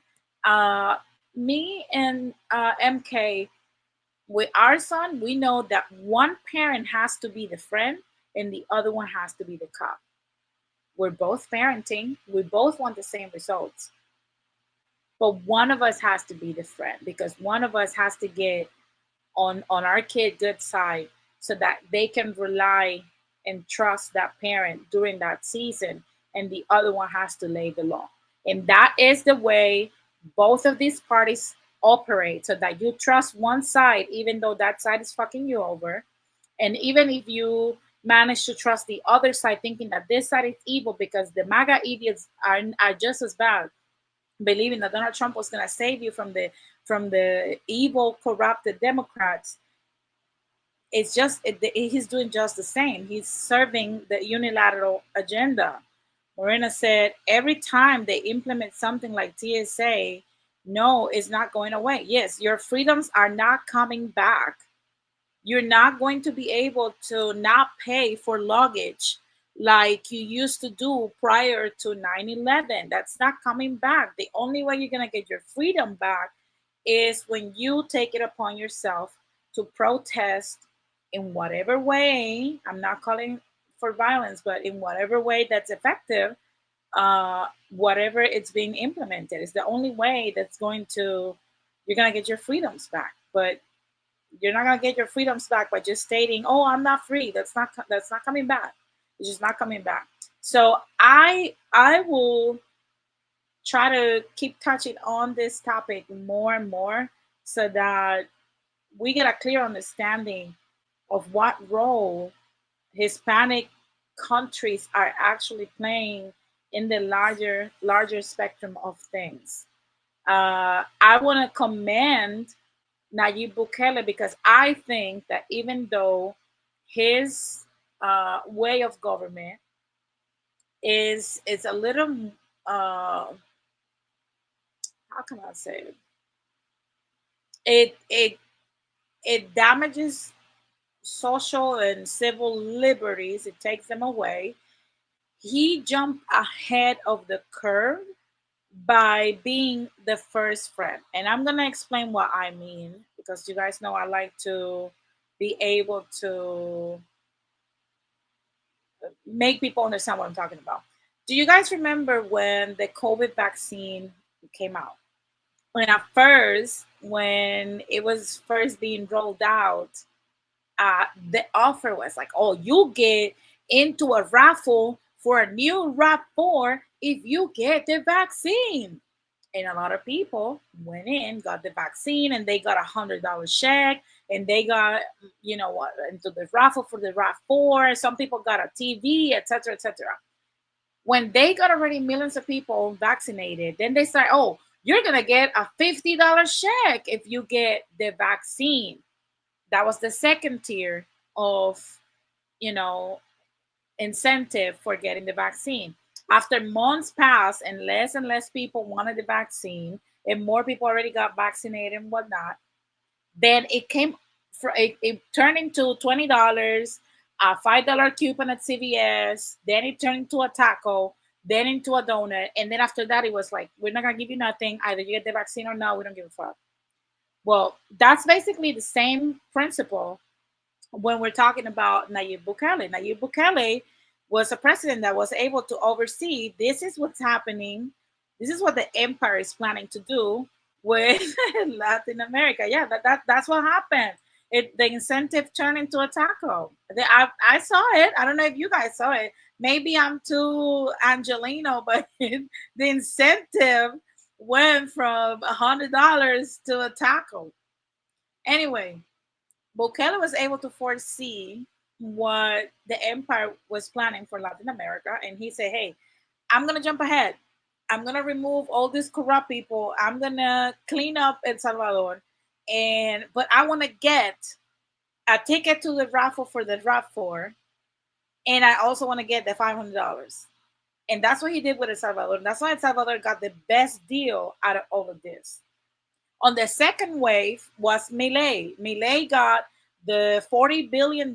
Uh, Me and MK, with our son, we know that one parent has to be the friend and the other one has to be the cop. We're both parenting, we both want the same results, but one of us has to be the friend because one of us has to get on our kid good side so that they can rely and trust that parent during that season, and the other one has to lay the law. And that is the way both of these parties operate, so that you trust one side even though that side is fucking you over. And even if you manage to trust the other side thinking that this side is evil because the MAGA idiots are just as bad, believing that Donald Trump was going to save you from the evil, corrupted Democrats, he's doing just the same. He's serving the unilateral agenda. Morena said every time they implement something like TSA, no, it's not going away. Yes, your freedoms are not coming back. You're not going to be able to not pay for luggage like you used to do prior to 9/11. That's not coming back. The only way you're going to get your freedom back is when you take it upon yourself to protest in whatever way. I'm not calling for violence, but in whatever way that's effective, whatever it's being implemented is the only way that's going to you're going to get your freedoms back. But you're not going to get your freedoms back by just stating, "Oh, I'm not free." That's not coming back. It's just not coming back. So I will try to keep touching on this topic more and more so that we get a clear understanding of what role Hispanic countries are actually playing in the larger spectrum of things. I want to commend Nayib Bukele because I think that even though his way of government is a little how can I say it? It it damages social and civil liberties. It takes them away. He jumped ahead of the curve by being the first friend. And I'm going to explain what I mean because you guys know I like to be able to make people understand what I'm talking about. Do you guys remember when the COVID vaccine came out? When at first, when it was first being rolled out, the offer was like, "Oh, you get into a raffle for a new RAV4 if you get the vaccine." And a lot of people went in, got the vaccine, and they got $100 check, and they got, you know what, into the raffle for the RAV4. Some people got a TV, etc., etc. When they got already millions of people vaccinated, then they start, "Oh, you're gonna get a $50 check if you get the vaccine." That was the second tier of, you know, incentive for getting the vaccine. After months passed and less people wanted the vaccine, and more people already got vaccinated and whatnot, then it came for it turned into $20, a $5 coupon at CVS, then it turned into a taco, then into a donut, and then after that it was like, "We're not gonna give you nothing. Either you get the vaccine or no, we don't give a fuck." Well, that's basically the same principle when we're talking about Nayib Bukele. Nayib Bukele was a president that was able to oversee this is what's happening. This is what the empire is planning to do with Latin America. Yeah, that's what happened. The incentive turned into a taco. I saw it. I don't know if you guys saw it. Maybe I'm too Angelino, but the incentive went from $100 to a taco. Anyway, Bukele was able to foresee what the empire was planning for Latin America, and he said, "Hey, I'm gonna jump ahead. I'm gonna remove all these corrupt people. I'm gonna clean up El Salvador, and but I want to get a ticket to the raffle for the RAV4, and I also want to get the $500. And that's what he did with El Salvador. And that's why El Salvador got the best deal out of all of this. On the second wave was Milei. Milei got the $40 billion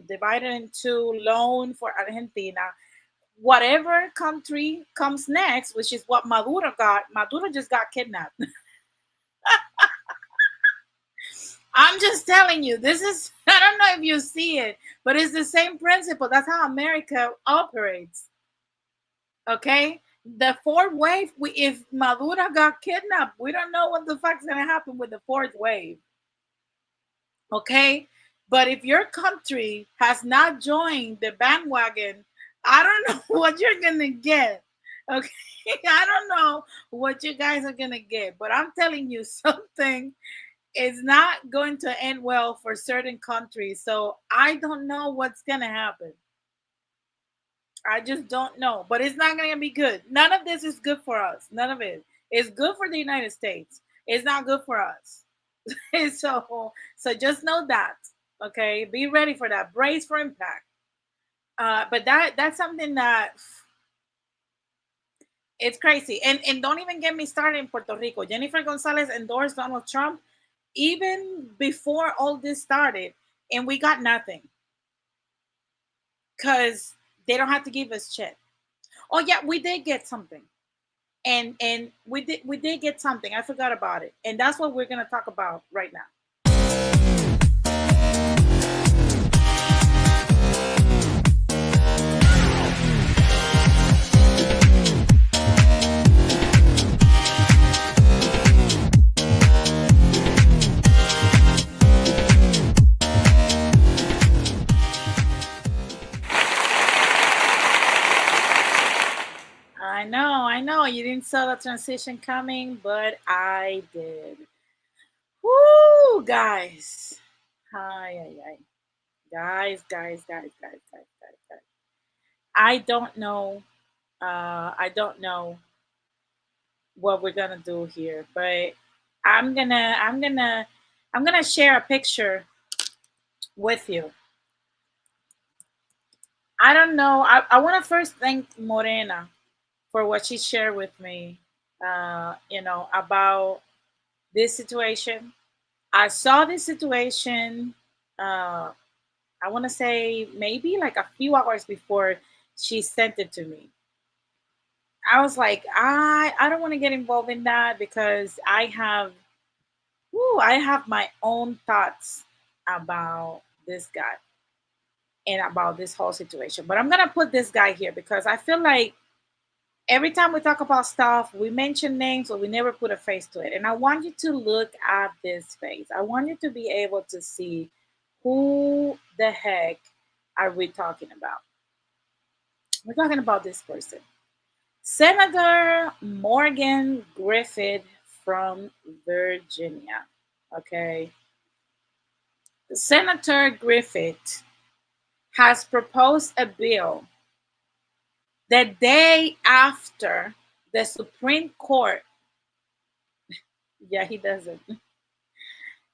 divided into loan for Argentina. Whatever country comes next, which is what Maduro got, Maduro just got kidnapped. I'm just telling you, this is, I don't know if you see it, but it's the same principle. That's how America operates. Okay? The fourth wave, if Maduro got kidnapped, we don't know what the fuck's going to happen with the fourth wave. Okay? But if your country has not joined the bandwagon, I don't know what you're going to get. Okay? I don't know what you guys are going to get, but I'm telling you something. It's not going to end well for certain countries. So I don't know what's going to happen. I just don't know. But it's not going to be good. None of this is good for us. None of it. It's good for the United States. It's not good for us. So just know that. Okay. Be ready for that. Brace for impact. But that's something that it's crazy. And don't even get me started in Puerto Rico. Jennifer Gonzalez endorsed Donald Trump even before all this started, and we got nothing because they don't have to give us shit. Oh yeah, we did get something, and we did get something. I forgot about it, and that's what we're gonna talk about right now. I know. You didn't saw the transition coming, but I did. Woo, guys. Hi, hi, hi. Guys. I don't know. I don't know what we're gonna do here, but I'm gonna, I'm gonna, I'm gonna share a picture with you. I don't know. I want to first thank Morena for what she shared with me. About this situation. I saw this situation. Uh, I want to say maybe like a few hours before she sent it to me. I was like, I don't want to get involved in that because I have my own thoughts about this guy and about this whole situation. But I'm gonna put this guy here because I feel like every time we talk about stuff, we mention names, but we never put a face to it. And I want you to look at this face. I want you to be able to see who the heck are we talking about. We're talking about this person. Senator Morgan Griffith from Virginia. Okay. Senator Griffith has proposed a bill the day after the Supreme Court. Yeah, he doesn't.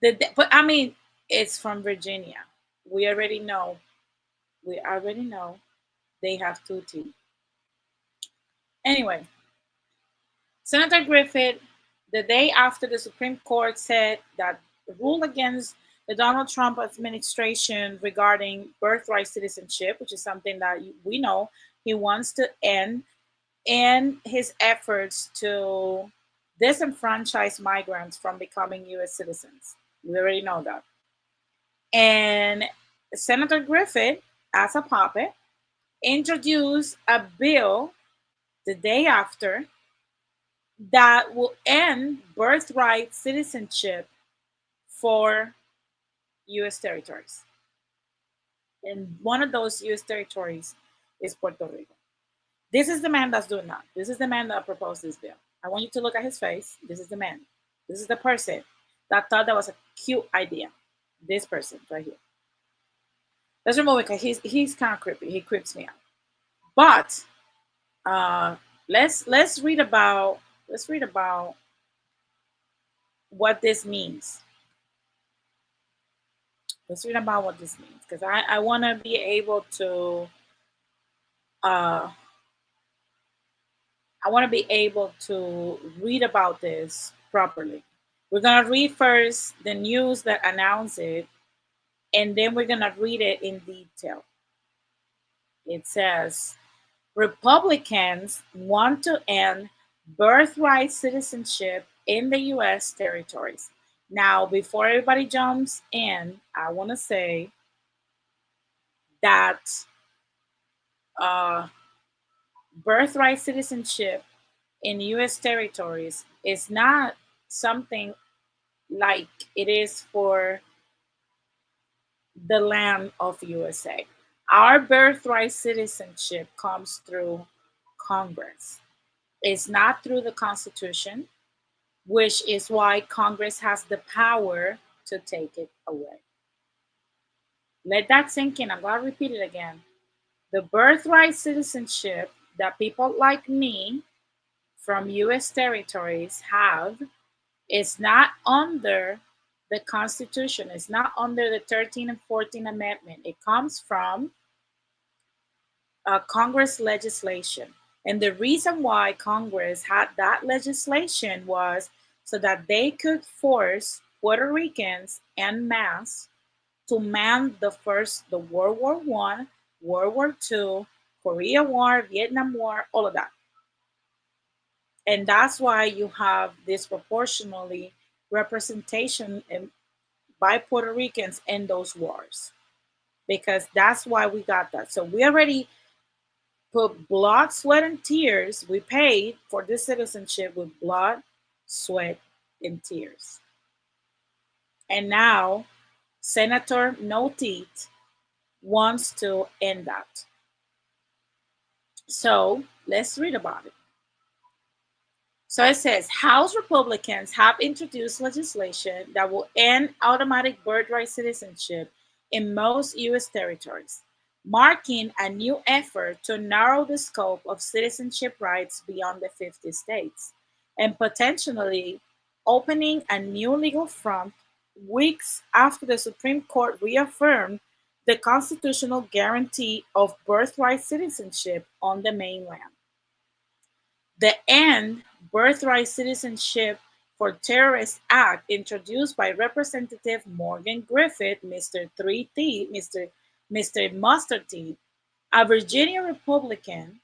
But I mean, it's from Virginia. We already know. We already know they have two teeth. Anyway, Senator Griffith, the day after the Supreme Court said that the rule against the Donald Trump administration regarding birthright citizenship, which is something that we know he wants to end, and his efforts to disenfranchise migrants from becoming U.S. citizens. We already know that. And Senator Griffith, as a puppet, introduced a bill the day after that will end birthright citizenship for U.S. territories. And one of those U.S. territories is Puerto Rico. This is the man that's doing that. This is the man that proposed this bill. I want you to look at his face. This is the man. This is the person that thought that was a cute idea. This person right here. Let's remove it because he's kind of creepy. He creeps me out. But let's read about what this means Let's read about what this means because I want to be able to uh, read about this properly. We're gonna read first the news that announced it, and then we're gonna read it in detail. It says Republicans want to end birthright citizenship in the U.S. territories. Now, before everybody jumps in, I want to say that uh, birthright citizenship in U.S. territories is not something like it is for the land of USA. Our birthright citizenship comes through Congress. It's not through the Constitution, which is why Congress has the power to take it away. Let that sink in. I'm going to repeat it again. The birthright citizenship that people like me from US territories have is not under the Constitution, it's not under the 13th and 14th Amendment. It comes from Congress legislation. And the reason why Congress had that legislation was so that they could force Puerto Ricans en masse to man the World War One, World War Two, Korea War, Vietnam War, all of that. And that's why you have disproportionately representation by Puerto Ricans in those wars, because that's why we got that. So we already put blood, sweat, and tears. We paid for this citizenship with blood, sweat, and tears. And now Senator No Teeth wants to end that. So let's read about it. So it says House Republicans have introduced legislation that will end automatic birthright citizenship in most U.S. territories, marking a new effort to narrow the scope of citizenship rights beyond the 50 states and potentially opening a new legal front weeks after the Supreme Court reaffirmed the constitutional guarantee of birthright citizenship on the mainland. The End Birthright Citizenship for Terrorists Act, introduced by Representative Morgan Griffith, Mr. Three Teeth, Mr. Mustard Teeth, a Virginia Republican,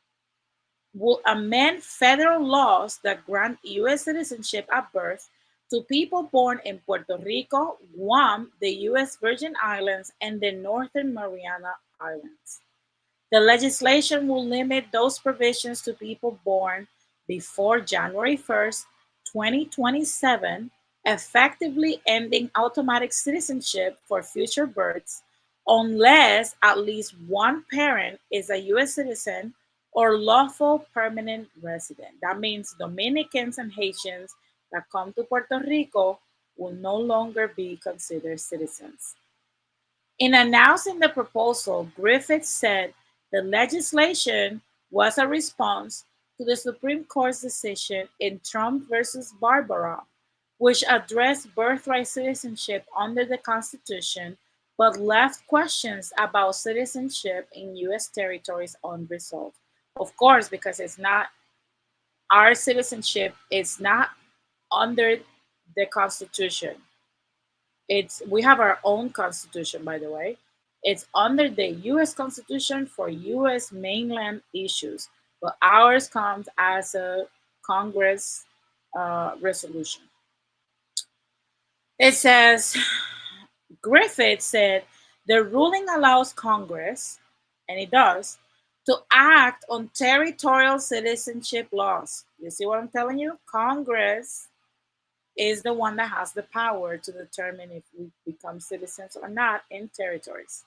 will amend federal laws that grant U.S. citizenship at birth to people born in Puerto Rico, Guam, the U.S. Virgin Islands, and the Northern Mariana Islands. The legislation will limit those provisions to people born before January 1st, 2027, effectively ending automatic citizenship for future births unless at least one parent is a U.S. citizen or lawful permanent resident. That means Dominicans and Haitians that come to Puerto Rico will no longer be considered citizens. In announcing the proposal, Griffith said the legislation was a response to the Supreme Court's decision in Trump versus Barbara, which addressed birthright citizenship under the Constitution but left questions about citizenship in U.S. territories unresolved. Of course, because it's not our citizenship, it's not under the Constitution. It's we have our own constitution, by the way. It's under the U.S. Constitution for U.S. mainland issues, but ours comes as a Congress resolution. It says Griffith said the ruling allows Congress, and it does, to act on territorial citizenship laws. You see what I'm telling you? Congress is the one that has the power to determine if we become citizens or not in territories,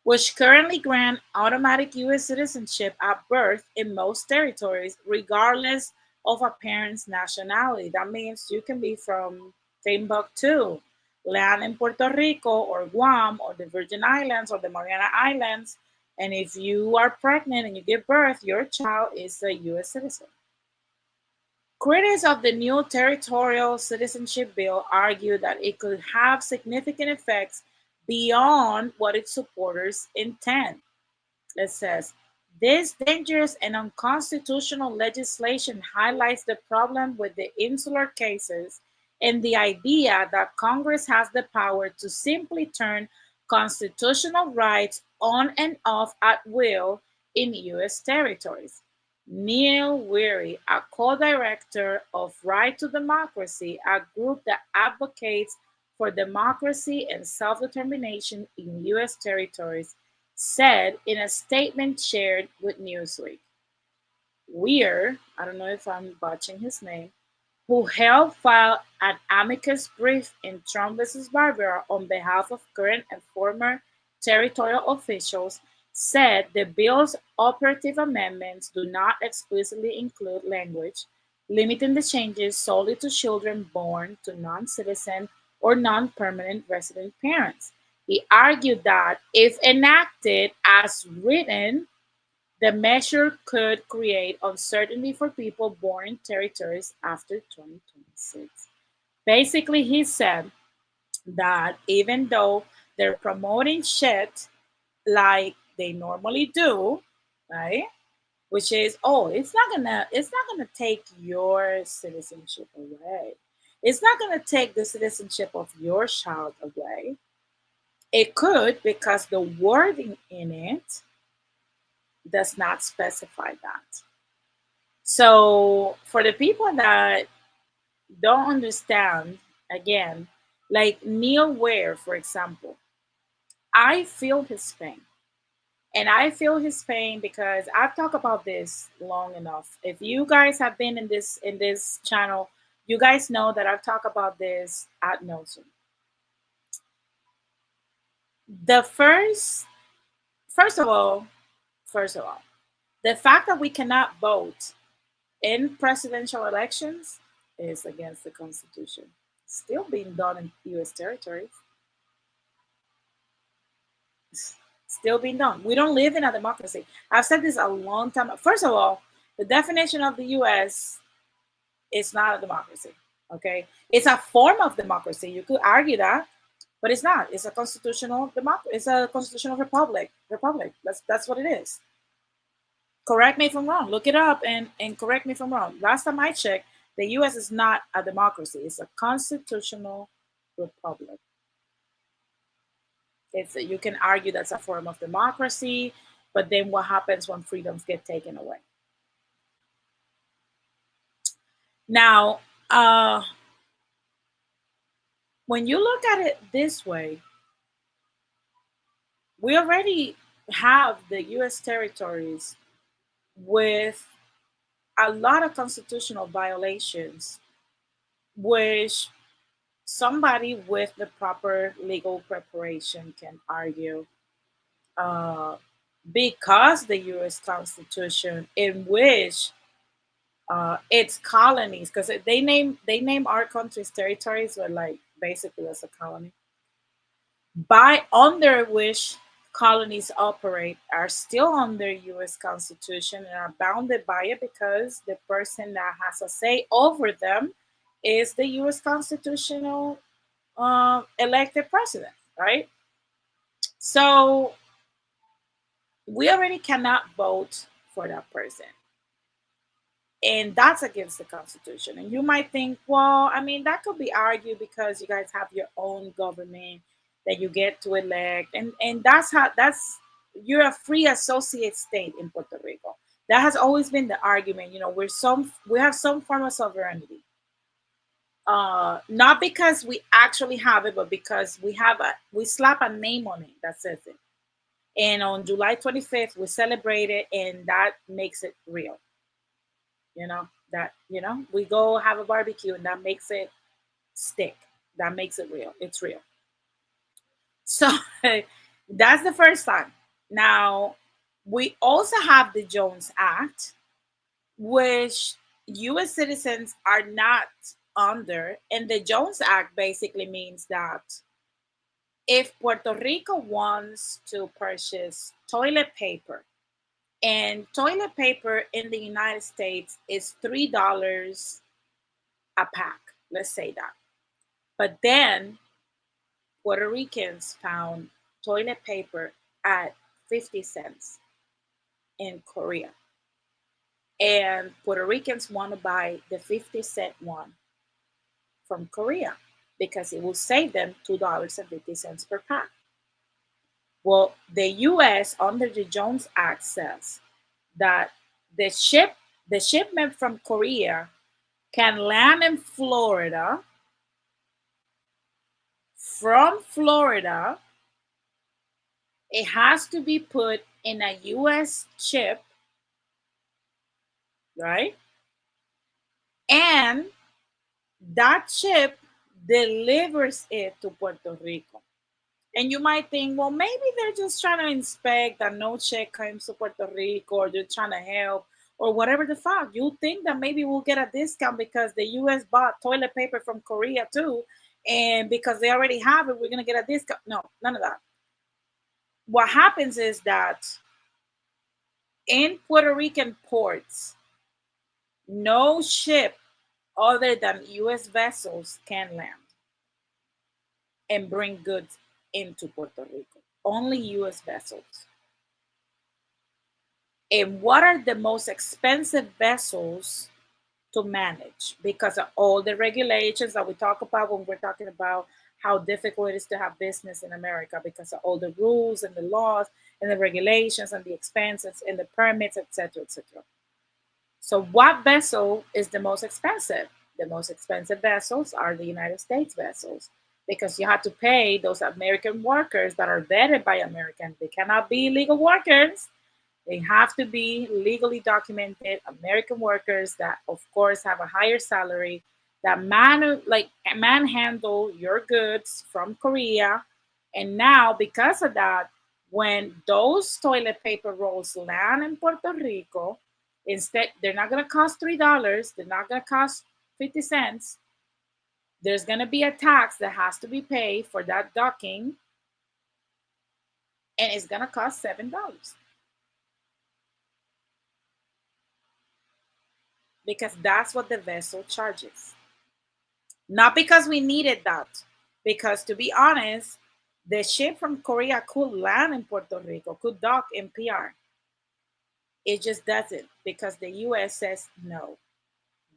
which currently grant automatic U.S. citizenship at birth in most territories, regardless of a parent's nationality. That means you can be from Timbuktu, land in Puerto Rico or Guam or the Virgin Islands or the Mariana Islands. And if you are pregnant and you give birth, your child is a U.S. citizen. Critics of the new territorial citizenship bill argue that it could have significant effects beyond what its supporters intend. It says, this dangerous and unconstitutional legislation highlights the problem with the insular cases and the idea that Congress has the power to simply turn constitutional rights on and off at will in U.S. territories. Neil Weary, a co director of Right to Democracy, a group that advocates for democracy and self determination in U.S. territories, said in a statement shared with Newsweek. Weir, I don't know if I'm botching his name, who helped file an amicus brief in Trump versus Barbara on behalf of current and former territorial officials, said the bill's operative amendments do not explicitly include language limiting the changes solely to children born to non citizen or non permanent resident parents. He argued that if enacted as written, the measure could create uncertainty for people born in territories after 2026. Basically, he said that even though they're promoting shit like they normally do, right? Which is, oh, it's not gonna take your citizenship away. It's not gonna take the citizenship of your child away. It could because the wording in it does not specify that. So for the people that don't understand, again, like Neil Ware, for example, I feel his pain. And I feel his pain because I've talked about this long enough. If you guys have been in this channel, you guys know that I've talked about this ad nauseum. The first of all, the fact that we cannot vote in presidential elections is against the Constitution. Still being done in U.S. territories. Still being done. We don't live in a democracy. I've said this a long time. First of all, the definition of the U.S. is not a democracy. Okay, it's a form of democracy. You could argue that, but it's not. It's a constitutional democracy. It's a constitutional republic. Republic. That's what it is. Correct me if I'm wrong. Look it up and correct me if I'm wrong. Last time I checked, the U.S. is not a democracy. It's a constitutional republic. You can argue that's a form of democracy, but then what happens when freedoms get taken away? Now, when you look at it this way, we already have the U.S. territories with a lot of constitutional violations, which somebody with the proper legal preparation can argue uh, because the U.S. Constitution, in which its colonies, because they name our country's territories, or like basically as a colony, by under which colonies operate are still under U.S. Constitution and are bounded by it because the person that has a say over them is the U.S. constitutional elected president, right? So we already cannot vote for that person. And that's against the Constitution. And you might think, well, I mean, that could be argued because you guys have your own government that you get to elect. And that's, you're a free associate state in Puerto Rico. That has always been the argument. We have some form of sovereignty. Not because we actually have it, but because we slap a name on it that says it. And on July 25th, we celebrate it, and that makes it real. We go have a barbecue, and that makes it stick. That makes it real. It's real. So that's the first time. Now, we also have the Jones Act, which US citizens are not under. And the Jones Act basically means that if Puerto Rico wants to purchase toilet paper, and toilet paper in the United States is $3 a pack, let's say that. But then Puerto Ricans found toilet paper at 50 cents in Korea. And Puerto Ricans want to buy the 50-cent one from Korea because it will save them $2.50 per pack. Well, the US under the Jones Act says that the ship the shipment from Korea can land in Florida. From Florida, it has to be put in a US ship, right? And that ship delivers it to Puerto Rico. And you might think, well, maybe they're just trying to inspect that no check comes to Puerto Rico, or they're trying to help, or whatever the fuck. You think that maybe we'll get a discount because the US bought toilet paper from Korea too, and because they already have it, we're gonna get a discount. No, none of that. What happens is that in Puerto Rican ports, no ship other than US vessels can land and bring goods into Puerto Rico. Only US vessels. And what are the most expensive vessels to manage because of all the regulations that we talk about when we're talking about how difficult it is to have business in America because of all the rules and the laws and the regulations and the expenses and the permits, etc., etc. So, what vessel is the most expensive? The most expensive vessels are the United States vessels because you have to pay those American workers that are vetted by Americans. They cannot be illegal workers. They have to be legally documented American workers that, of course, have a higher salary, that manhandle your goods from Korea. And now, because of that, when those toilet paper rolls land in Puerto Rico, instead they're not going to cost $3. They're not going to cost 50 cents. There's going to be a tax that has to be paid for that docking, and it's going to cost $7 because that's what the vessel charges. Not because we needed that, because to be honest, the ship from Korea could land in Puerto Rico, could dock in PR. It just doesn't because the US says no,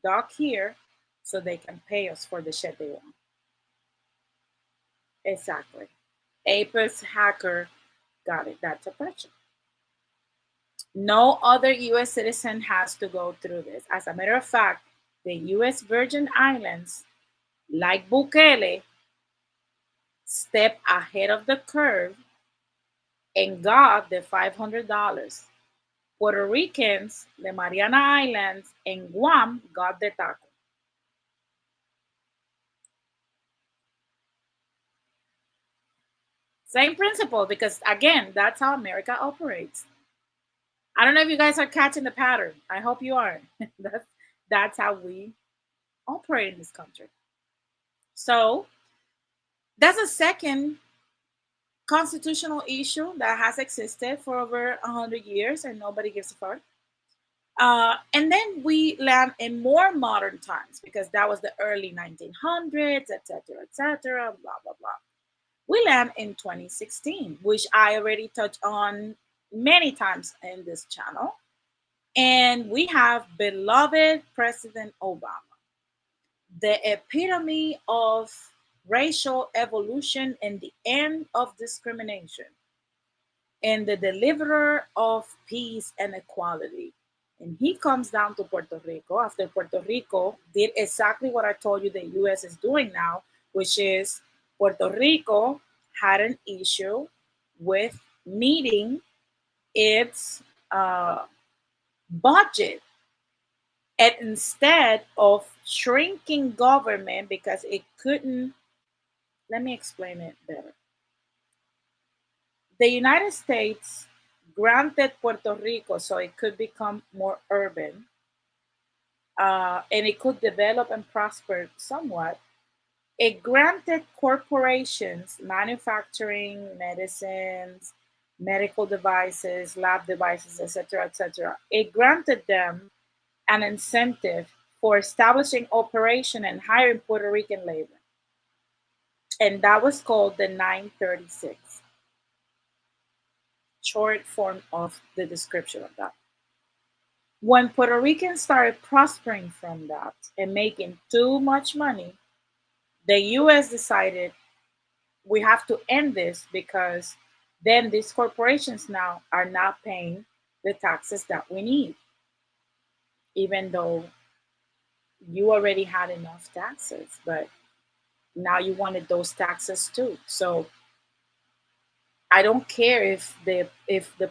dock here so they can pay us for the shit they want. Exactly. Apex hacker got it. That's a pressure. No other US citizen has to go through this. As a matter of fact, the US Virgin Islands, like Bukele, step ahead of the curve and got the $500. Puerto Ricans, the Mariana Islands, and Guam got the taco. Same principle, because again, that's how America operates. I don't know if you guys are catching the pattern. I hope you are. That's how we operate in this country. So that's a second constitutional issue that has existed for over 100 years and nobody gives a fuck. And then we land in more modern times because that was the early 1900s, etc., blah, blah, blah. We land in 2016, which I already touched on many times in this channel. And we have beloved President Obama, the epitome of racial evolution and the end of discrimination, and the deliverer of peace and equality. And he comes down to Puerto Rico after Puerto Rico did exactly what I told you the US is doing now, which is Puerto Rico had an issue with meeting its budget. And instead of shrinking government because it couldn't, let me explain it better. The United States granted Puerto Rico so it could become more urban, and it could develop and prosper somewhat. It granted corporations manufacturing medicines, medical devices, lab devices, etc., etc. It granted them an incentive for establishing operation and hiring Puerto Rican labor. And that was called the 936, short form of the description of that. When Puerto Ricans started prospering from that and making too much money, the US decided we have to end this because then these corporations now are not paying the taxes that we need, even though you already had enough taxes, but now you wanted those taxes too. So I don't care if the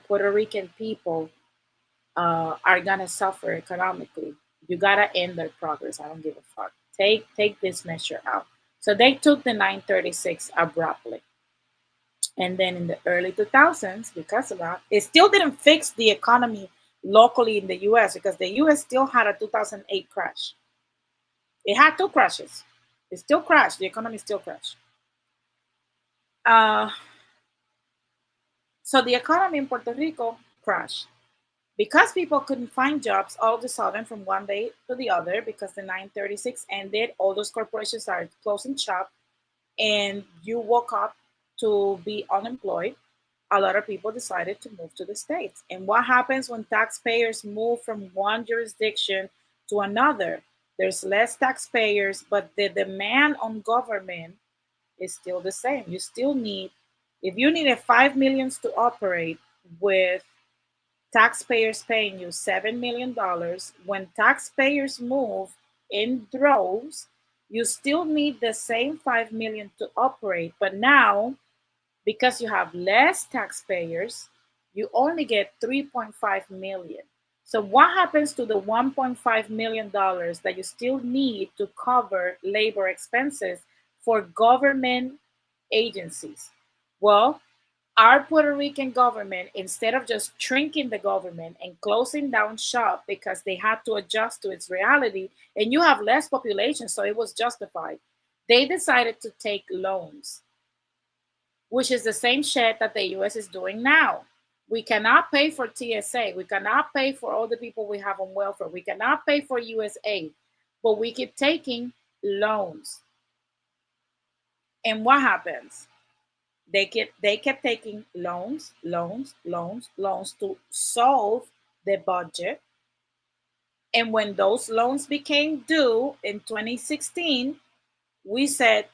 Puerto Rican people are gonna suffer economically. You gotta end their progress. I don't give a fuck. Take this measure out. So they took the 936 abruptly. And then in the early 2000s, because of that, it still didn't fix the economy locally in the US because the US still had a 2008 crash. It had two crashes. It still crashed. The economy still crashed. Uh, so the economy in Puerto Rico crashed because people couldn't find jobs all of a sudden from one day to the other because the 936 ended. All those corporations started closing shop, and you woke up to be unemployed. A lot of people decided to move to the States. And what happens when taxpayers move from one jurisdiction to another? There's less taxpayers, but the demand on government is still the same. You still need, if you needed 5 millions to operate with taxpayers paying you $7 million, when taxpayers move in droves, you still need the same 5 million to operate. But now, because you have less taxpayers, you only get 3.5 million. So what happens to the 1.5 million dollars that you still need to cover labor expenses for government agencies? Well, our Puerto Rican government, instead of just shrinking the government and closing down shop because they had to adjust to its reality, and you have less population, so it was justified, they decided to take loans, which is the same shit that the US is doing now. We cannot pay for TSA. We cannot pay for all the people we have on welfare. We cannot pay for USA, but we keep taking loans. And what happens? They kept taking loans, loans, loans, loans to solve the budget. And when those loans became due in 2016, we said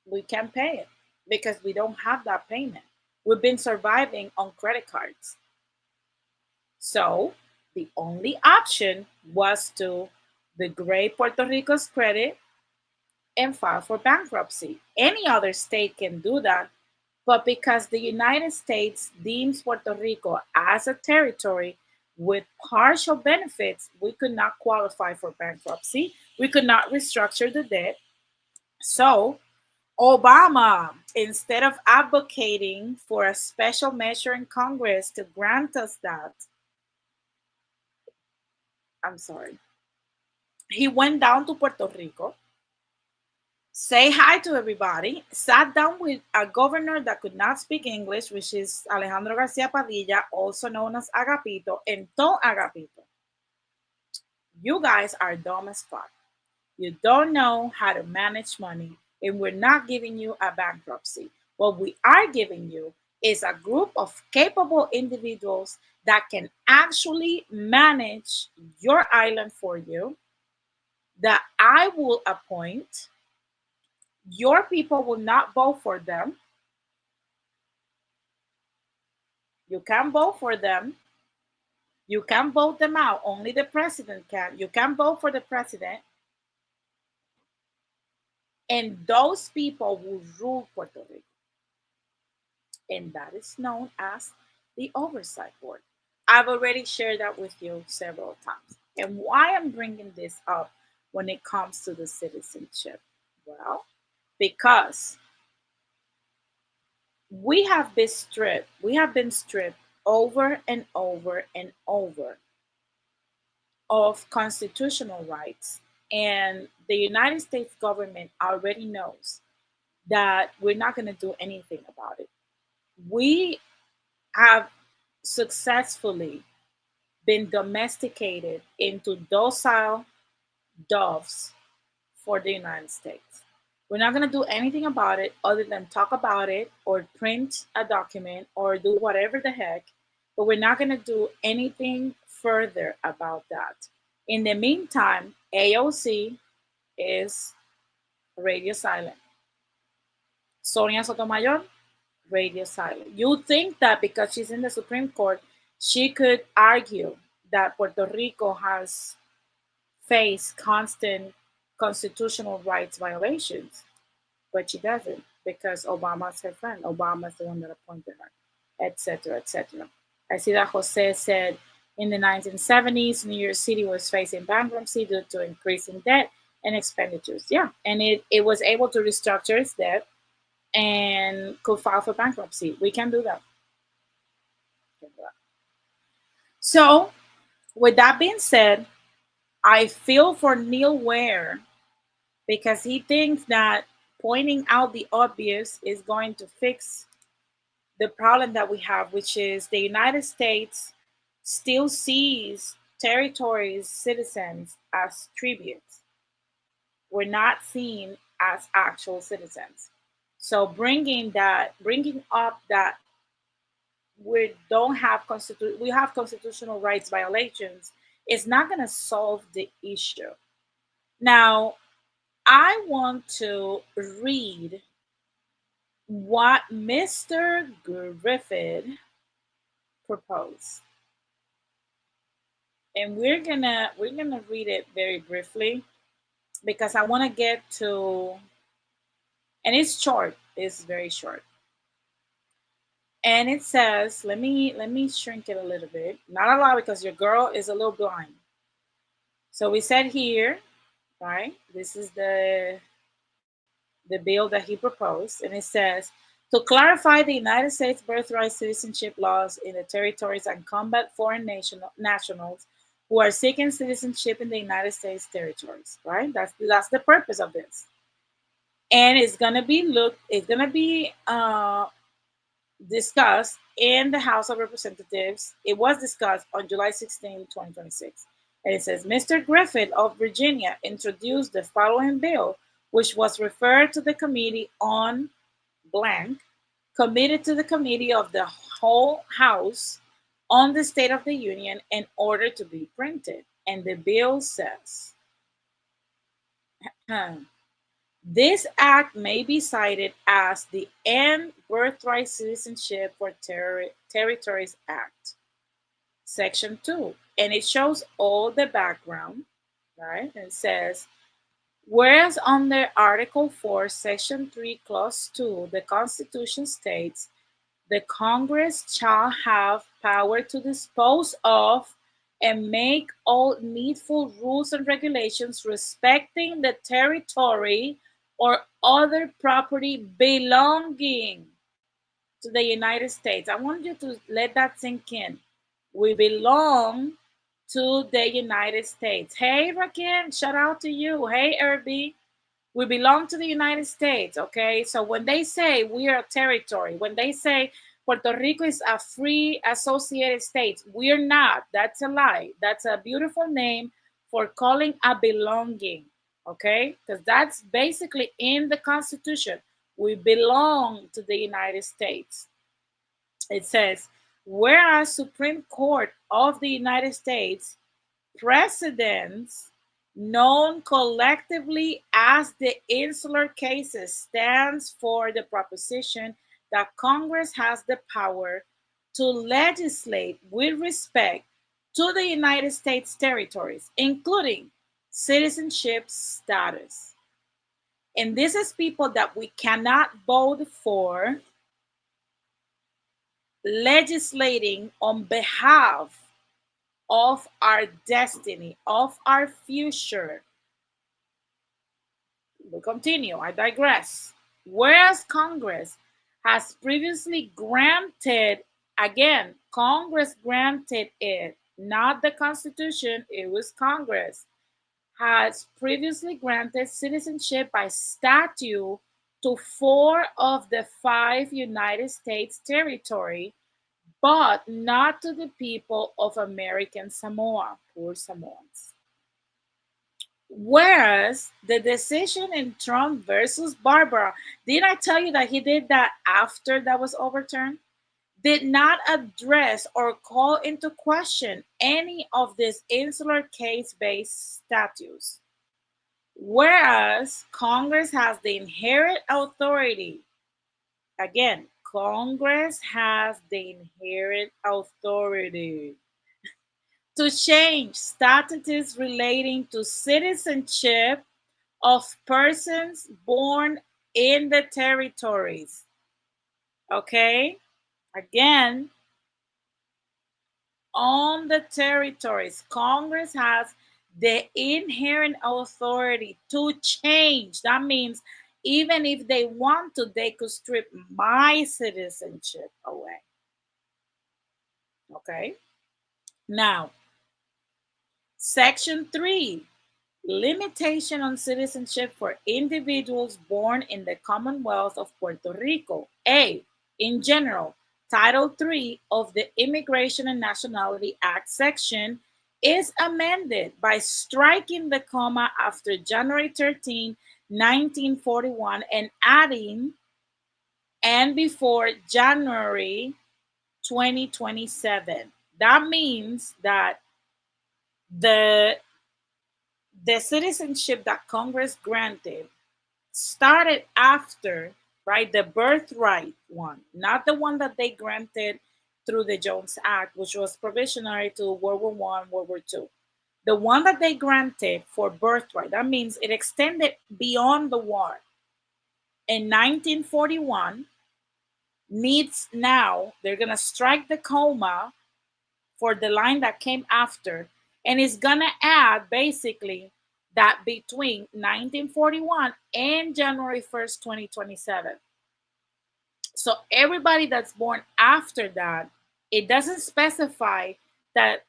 we can't pay it because we don't have that payment. We've been surviving on credit cards. So the only option was to degrade Puerto Rico's credit and file for bankruptcy. Any other state can do that, but because the United States deems Puerto Rico as a territory with partial benefits, we could not qualify for bankruptcy. We could not restructure the debt. So, Obama, instead of advocating for a special measure in Congress to grant us that, I'm sorry, he went down to Puerto Rico, say hi to everybody, sat down with a governor that could not speak English, which is Alejandro Garcia Padilla, also known as Agapito, and told Agapito, you guys are dumb as fuck. You don't know how to manage money, and we're not giving you a bankruptcy. What we are giving you is a group of capable individuals that can actually manage your island for you, that I will appoint. Your people will not vote for them. You can vote for them. You can vote them out. Only the president can. You can vote for the president. And those people will rule Puerto Rico. And that is known as the Oversight Board. I've already shared that with you several times. And why I'm bringing this up when it comes to the citizenship? Well, because we have been stripped over and over and over of constitutional rights. And the United States government already knows that we're not going to do anything about it. We have successfully been domesticated into docile doves for the United States. We're not going to do anything about it other than talk about it or print a document or do whatever the heck, but we're not going to do anything further about that. In the meantime, AOC is radio silent. Sonia Sotomayor, radio silent. You think that because she's in the Supreme Court, she could argue that Puerto Rico has faced constant constitutional rights violations, but she doesn't because Obama's her friend. Obama's the one that appointed her, etc., etc. I see that Jose said in the 1970s, New York City was facing bankruptcy due to increasing debt and expenditures. Yeah, and it was able to restructure its debt and could file for bankruptcy. We can do that. So, with that being said, I feel for Neil Ware because he thinks that pointing out the obvious is going to fix the problem that we have, which is the United States still sees territories, citizens as tributes. We're not seen as actual citizens. So bringing up that we don't have we have constitutional rights violations is not going to solve the issue. Now, I want to read what Mr. Griffith proposed. And we're gonna read it very briefly because I want to get to, and it's short, it's very short. And it says, let me shrink it a little bit. Not a lot because your girl is a little blind. So we said here, right? This is the bill that he proposed, and it says to clarify the United States birthright citizenship laws in the territories and combat foreign nationals who are seeking citizenship in the United States territories. Right? That's the purpose of this, and it's gonna be discussed in the House of Representatives. It was discussed on July 16, 2026. And it says Mr. Griffith of Virginia introduced the following bill, which was referred to the Committee on Blank, committed to the Committee of the whole House on the State of the Union in order to be printed. And the bill says, this act may be cited as the End Birthright Citizenship for Territories Act, Section 2. And it shows all the background, right? And it says, whereas under Article 4, Section 3, Clause 2, the Constitution states, the Congress shall have power to dispose of and make all needful rules and regulations respecting the territory or other property belonging to the United States. I want you to let that sink in. We belong to the United States. Hey, Rakim, shout out to you. Hey, Irby. We belong to the United States, okay? So when they say we are a territory, when they say Puerto Rico is a free associated state, we're not. That's a lie. That's a beautiful name for calling a belonging, okay? Because that's basically in the Constitution. We belong to the United States. It says, whereas Supreme Court of the United States precedents known collectively as the insular cases stands for the proposition that Congress has the power to legislate with respect to the United States territories, including citizenship status. And this is people that we cannot vote for legislating on behalf of our destiny, of our future. We continue, I digress. Whereas Congress has previously granted, again, Congress granted it, not the Constitution, it was Congress, has previously granted citizenship by statute to 4 of the 5 United States territory, but not to the people of American Samoa, poor Samoans. Whereas the decision in Trump versus Barbara, didn't I tell you that he did that after that was overturned? Did not address or call into question any of these insular case based statutes. Whereas Congress has the inherent authority, again, Congress has the inherent authority to change statutes relating to citizenship of persons born in the territories. Okay? Again, on the territories, Congress has the inherent authority to change. That means even if they want to, they could strip my citizenship away. Okay? Now, Section 3, limitation on citizenship for individuals born in the Commonwealth of Puerto Rico. A. In general, Title 3 of the Immigration and Nationality Act section is amended by striking the comma after January 13, 1941, and adding and before January 2027. That means that the the citizenship that Congress granted started after, right, the birthright one, not the one that they granted through the Jones Act, which was provisionary to World War One, World War Two. The one that they granted for birthright, that means it extended beyond the war. In 1941, needs now, they're going to strike the comma for the line that came after, and it's gonna add basically that between 1941 and January 1st, 2027. So everybody that's born after that, it doesn't specify that,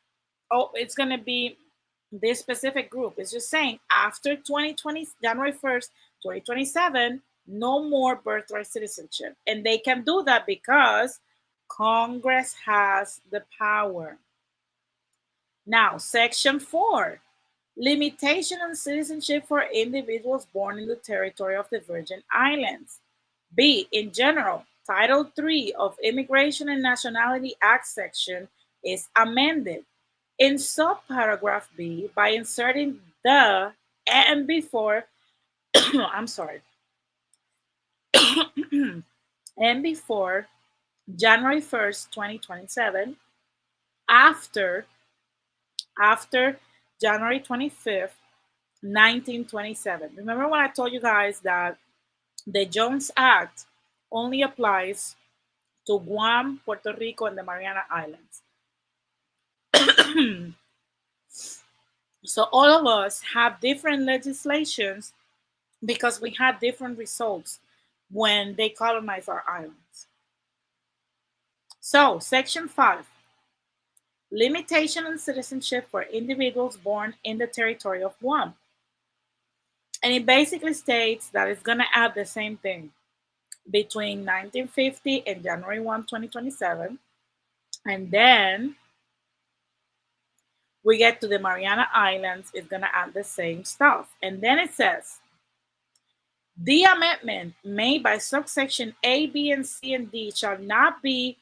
oh, it's gonna be this specific group. It's just saying after 2020, January 1st, 2027, no more birthright citizenship. And they can do that because Congress has the power. Now, Section 4, limitation on citizenship for individuals born in the territory of the Virgin Islands. B, in general, Title 3 of Immigration and Nationality Act section is amended in subparagraph B by inserting the and before, I'm sorry, and before January 1st, 2027, after after January 25th, 1927. Remember when I told you guys that the Jones Act only applies to Guam, Puerto Rico, and the Mariana Islands. So all of us have different legislations because we had different results when they colonized our islands. So, Section 5, limitation on citizenship for individuals born in the territory of Guam. And it basically states that it's going to add the same thing between 1950 and January 1, 2027. And then we get to the Mariana Islands, it's going to add the same stuff. And then it says, the amendment made by subsection A, B, and C, and D shall not be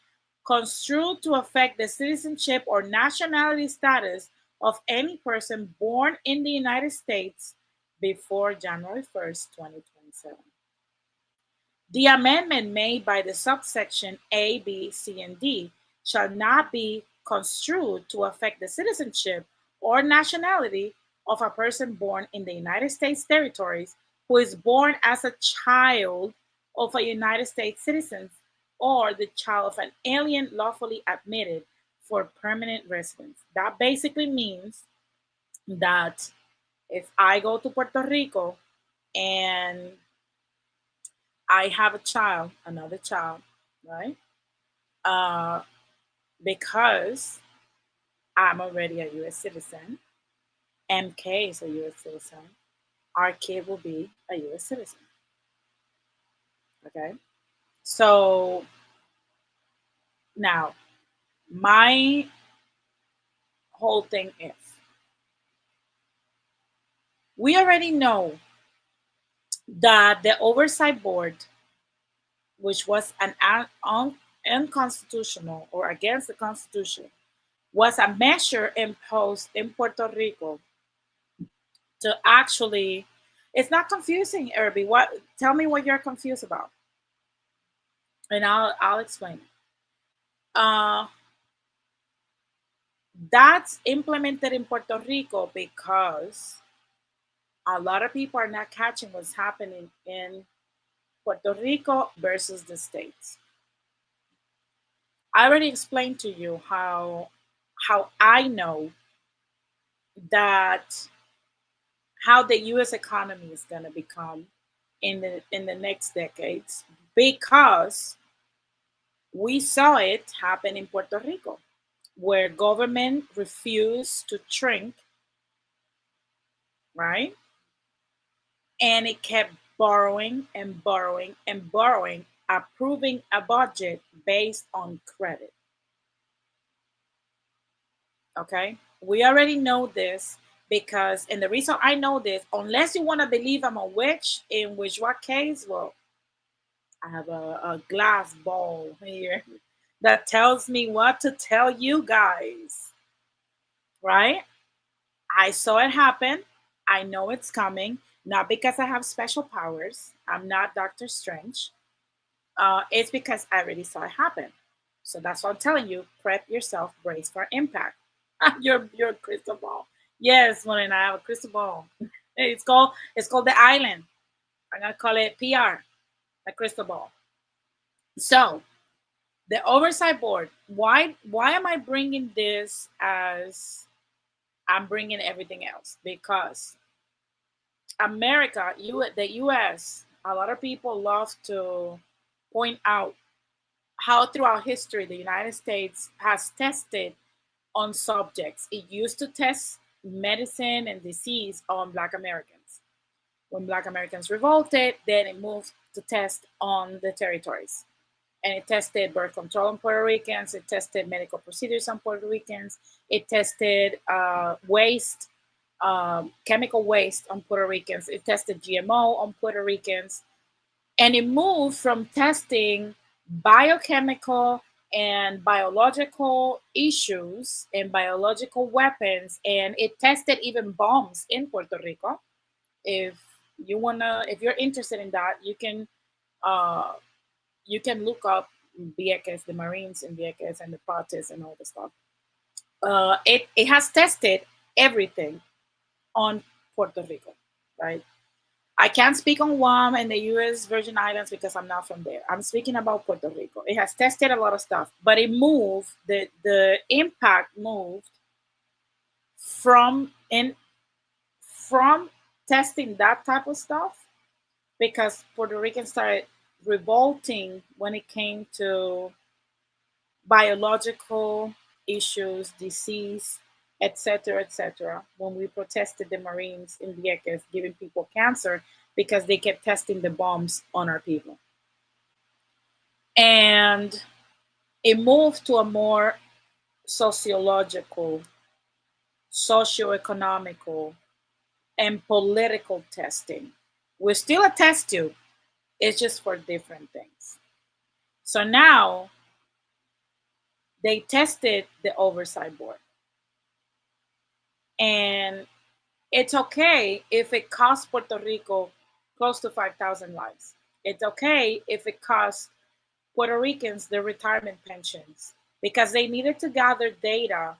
construed to affect the citizenship or nationality status of any person born in the United States before January 1st, 2027. The amendment made by the subsection A, B, C, and D shall not be construed to affect the citizenship or nationality of a person born in the United States territories who is born as a child of a United States citizen or the child of an alien lawfully admitted for permanent residence. That basically means that if I go to Puerto Rico and I have a child, another child, right? Uh, because I'm already a U.S. citizen, MK is a U.S. citizen, our kid will be a U.S. citizen. Okay? So now, my whole thing is We already know that the oversight board, which was unconstitutional or against the Constitution, was a measure imposed in Puerto Rico to actually. It's not confusing, Irby. What? Tell me what you're confused about, and I'll explain. Uh, that's implemented in Puerto Rico because a lot of people are not catching what's happening in Puerto Rico versus the states. I already explained to you how I know that how the U.S. economy is going to become in the next decades because we saw it happen in Puerto Rico, where government refused to shrink, right? And it kept borrowing and borrowing and borrowing, approving a budget based on credit. Okay, we already know this because, and the reason I know this, unless you want to believe I'm a witch, in which what case, well, I have a glass ball here that tells me what to tell you guys, right? I saw it happen. I know it's coming, not because I have special powers. I'm not Doctor Strange. It's because I already saw it happen. So that's what I'm telling you. Prep yourself, brace for impact. Your crystal ball. Yes, Morena, I have a crystal ball. It's called the island. I'm gonna call it PR, a crystal ball. So the oversight board. Why am I bringing this as I'm bringing everything else? Because America, the U.S. A lot of people love to point out how throughout history the United States has tested on subjects. It used to test medicine and disease on Black Americans. When Black Americans revolted, then it moved to test on the territories. And it tested birth control on Puerto Ricans, it tested medical procedures on Puerto Ricans, it tested waste, chemical waste on Puerto Ricans, it tested GMO on Puerto Ricans, and it moved from testing biochemical and biological issues and biological weapons, and it tested even bombs in Puerto Rico. If if you're interested in that, uh, you can look up Vieques, the Marines in Vieques, and the parties and all the stuff. It has tested everything on Puerto Rico, right? I can't speak on Guam and the U.S. Virgin Islands because I'm not from there. I'm speaking about Puerto Rico. It has tested a lot of stuff, but it moved. The impact moved from in from testing that type of stuff because Puerto Ricans started revolting when it came to biological issues, disease, etc., etc. When we protested the Marines in Vieques giving people cancer because they kept testing the bombs on our people. And it moved to a more sociological, socio-economical, and political testing. We're still a test tube, it's just for different things. So now they tested the oversight board. And it's okay if it costs Puerto Rico close to 5,000 lives. It's okay if it costs Puerto Ricans their retirement pensions because they needed to gather data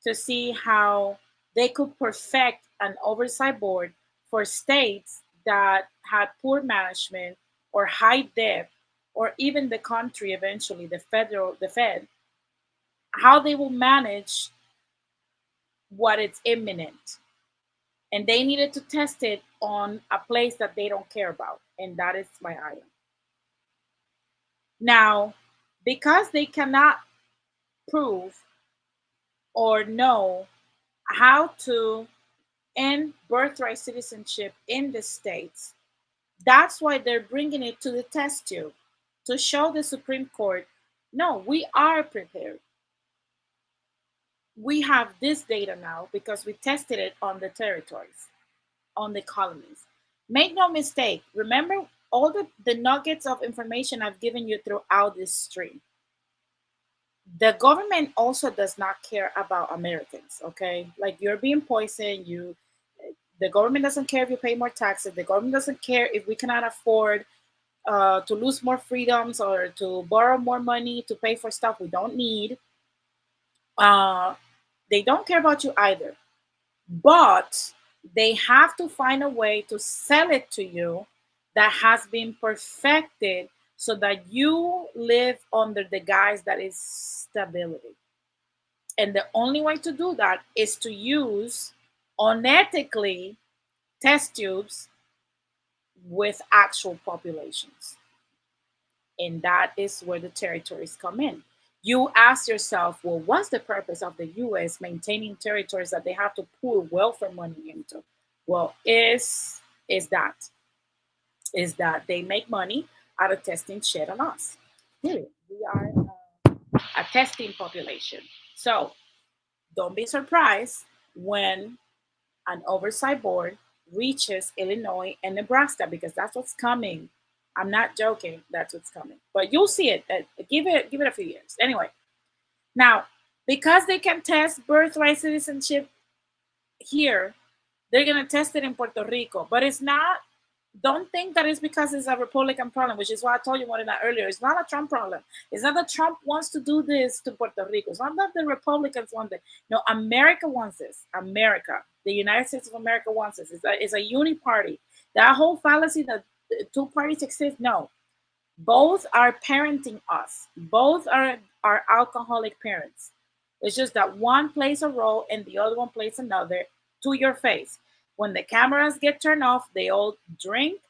to see how they could perfect an oversight board for states that had poor management or high debt, or even the country eventually, the Fed, how they will manage what is imminent. And they needed to test it on a place that they don't care about, and that is my island. Now, because they cannot prove or know how to end birthright citizenship in the states, that's why they're bringing it to the test tube to show the Supreme Court, no, we are prepared. We have this data now because we tested it on the territories. on the colonies. Make no mistake, remember all the nuggets of information I've given you throughout this stream. The government also does not care about Americans, okay? Like you're being poisoned, the government doesn't care if you pay more taxes, the government doesn't care if we cannot afford to lose more freedoms or to borrow more money to pay for stuff we don't need. Uh, they don't care about you either. But they have to find a way to sell it to you that has been perfected so that you live under the guise that is stability. And the only way to do that is to use unethically test tubes with actual populations. And that is where the territories come in. You ask yourself, well, what's the purpose of the US maintaining territories that they have to pour welfare money into? Well, is that is that they make money out of testing shit on us. Period. We are a testing population. So don't be surprised when an oversight board reaches Illinois and Nebraska because that's what's coming. I'm not joking. That's what's coming. But you'll see it. Give it a few years. Anyway, now because they can test birthright citizenship here, they're gonna test it in Puerto Rico. But it's not. Don't think that it's because it's a Republican problem, which is why I told you more than that earlier. It's not a Trump problem. It's not that Trump wants to do this to Puerto Rico. It's not that the Republicans want it. No, America wants this. America, the United States of America wants this. It's a uni-party. That whole fallacy that two parties exist, no. Both are parenting us. Both are alcoholic parents. It's just that one plays a role and the other one plays another to your face. When the cameras get turned off, they all drink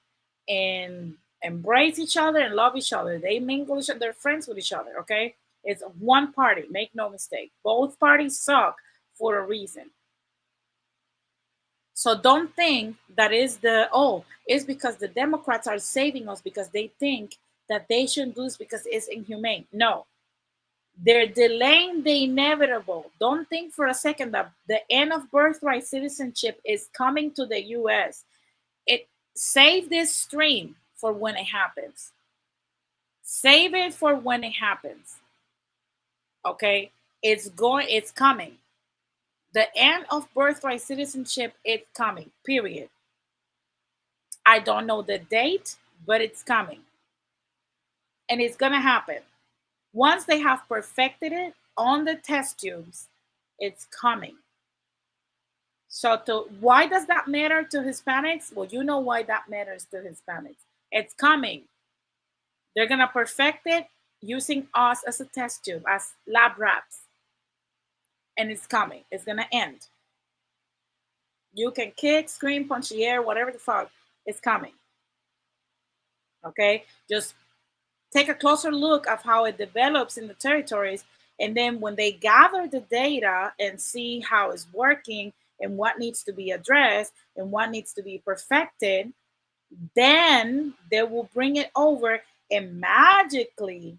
and embrace each other and love each other. They mingle each other, they're friends with each other, okay? It's one party, make no mistake. Both parties suck for a reason. So don't think that is it's because the Democrats are saving us because they think that they shouldn't do this because it's inhumane. No, they're delaying the inevitable. Don't think for a second that the end of birthright citizenship is coming to the US. It Save this stream for when it happens. Save it for when it happens. Okay? It's coming. The end of birthright citizenship is coming. Period. I don't know the date, but it's coming. And it's going to happen. Once they have perfected it on the test tubes, it's coming. So why does that matter to Hispanics? Well, you know why that matters to Hispanics. It's coming. They're going to perfect it using us as a test tube, as lab rats. And it's coming. It's going to end. You can kick, scream, punch the air, whatever the fuck. It's coming. Okay? Just take a closer look of how it develops in the territories. And then when they gather the data and see how it's working and what needs to be addressed and what needs to be perfected, then they will bring it over and magically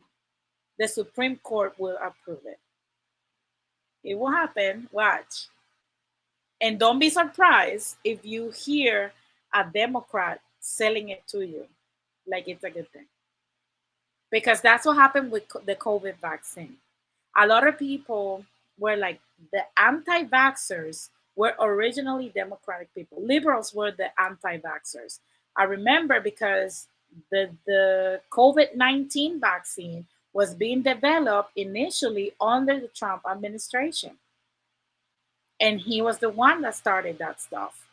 the Supreme Court will approve it. It will happen. Watch. And don't be surprised if you hear a Democrat selling it to you like it's a good thing. Because that's what happened with the COVID vaccine. A lot of people were like, the anti vaxxers were originally Democratic people. Liberals were the anti vaxxers. I remember because the COVID-19 vaccine was being developed initially under the Trump administration. And he was the one that started that stuff.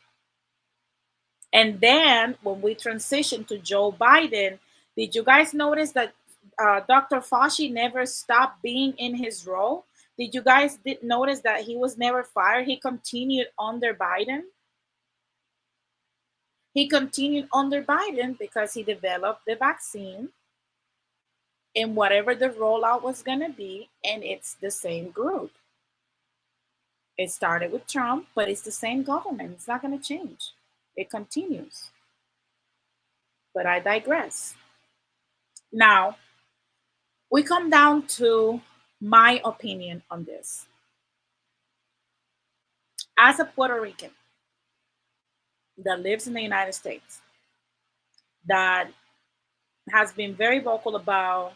And then when we transitioned to Joe Biden, did you guys notice that Dr. Fauci never stopped being in his role? Did you guys notice that he was never fired? He continued under Biden. He continued under Biden because he developed the vaccine and whatever the rollout was going to be, and it's the same group. It started with Trump, but it's the same government. It's not going to change. It continues. But I digress. Now, we come down to my opinion on this. As a Puerto Rican, that lives in the United States that has been very vocal about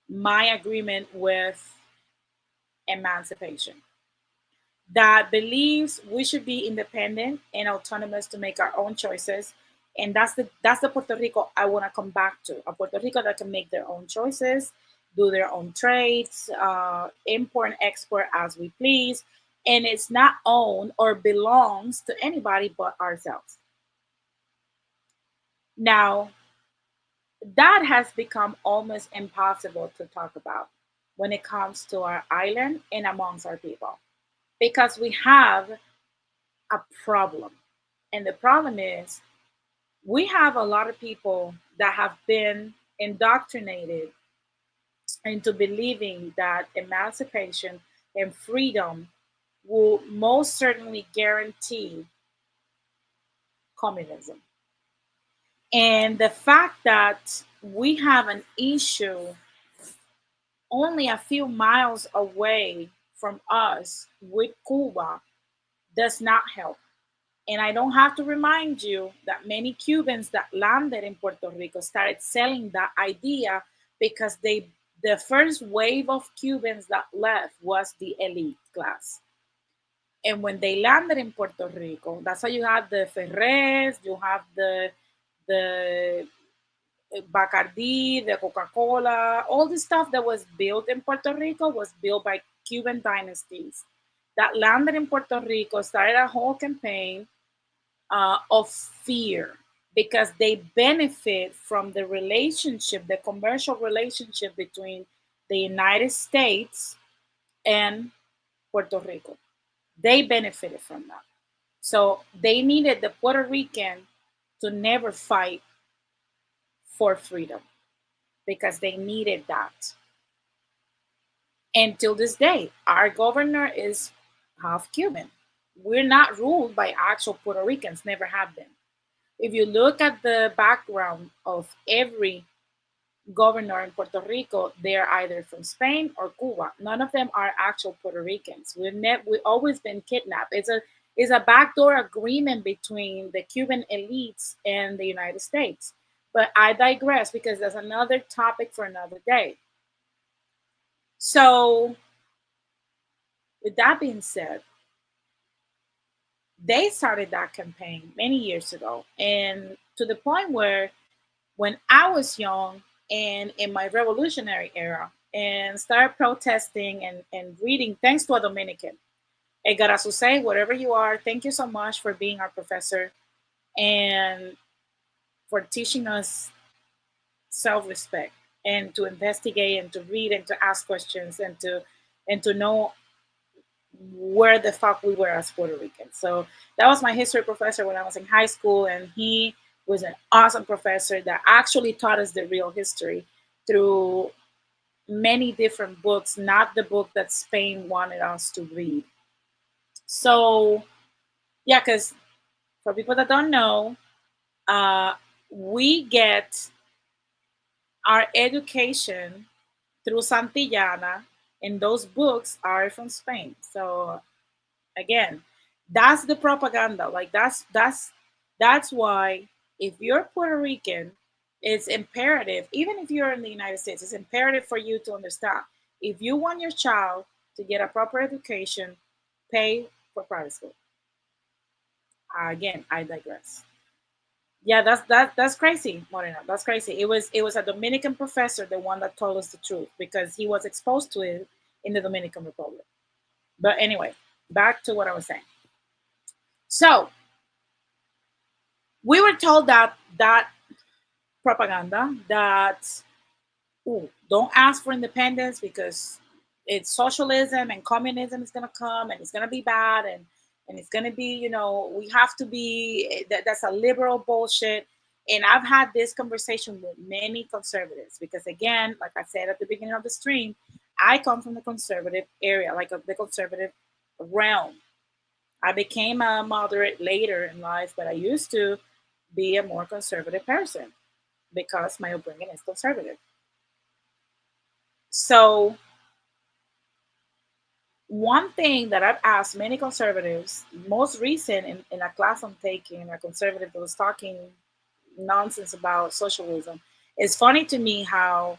my agreement with emancipation, that believes we should be independent and autonomous to make our own choices. And that's the Puerto Rico I want to come back to. A Puerto Rico that can make their own choices, do their own trades, import and export as we please, and it's not owned or belongs to anybody but ourselves. Now, that has become almost impossible to talk about when it comes to our island and amongst our people because we have a problem. And the problem is we have a lot of people that have been indoctrinated into believing that emancipation and freedom will most certainly guarantee communism. And the fact that we have an issue only a few miles away from us with Cuba does not help. And I don't have to remind you that many Cubans that landed in Puerto Rico started selling that idea because the first wave of Cubans that left was the elite class. And when they landed in Puerto Rico, that's why you have the Ferrez, you have the Bacardi, the Coca-Cola, all the stuff that was built in Puerto Rico was built by Cuban dynasties that landed in Puerto Rico, started a whole campaign of fear because they benefit from the relationship, the commercial relationship between the United States and Puerto Rico. They benefited from that. So they needed the Puerto Rican to never fight for freedom because they needed that. And till this day, our governor is half Cuban. We're not ruled by actual Puerto Ricans, never have been. If you look at the background of every governor in Puerto Rico, they're either from Spain or Cuba. None of them are actual Puerto Ricans. We've always been kidnapped. It's a backdoor agreement between the Cuban elites and the United States. But I digress because that's another topic for another day. So, with that being said, they started that campaign many years ago, and to the point where when I was young and in my revolutionary era and started protesting and reading, thanks to a Dominican. Egarazuse, wherever you are, thank you so much for being our professor and for teaching us self respect and to investigate and to read and to ask questions and to know where the fuck we were as Puerto Ricans. So that was my history professor when I was in high school, and he was an awesome professor that actually taught us the real history through many different books, not the book that Spain wanted us to read. So yeah, because for people that don't know, uh, we get our education through Santillana, and those books are from Spain. So again, that's the propaganda. Like that's why if you're Puerto Rican, it's imperative, even if you're in the United States, it's imperative for you to understand, if you want your child to get a proper education, pay for private school. Again, I digress. Yeah, that's crazy, Morena. That's crazy. It was a Dominican professor, the one that told us the truth, because he was exposed to it in the Dominican Republic. But anyway, back to what I was saying. So we were told that propaganda that, ooh, don't ask for independence because it's socialism and communism is going to come and it's going to be bad, and it's going to be, we have to be that's a liberal bullshit. And I've had this conversation with many conservatives because, again, like I said at the beginning of the stream, I come from the conservative area, like the conservative realm. I became a moderate later in life, but I used to be a more conservative person because my upbringing is conservative. So One thing that I've asked many conservatives, most recent in a class I'm taking, a conservative that was talking nonsense about socialism, it's funny to me how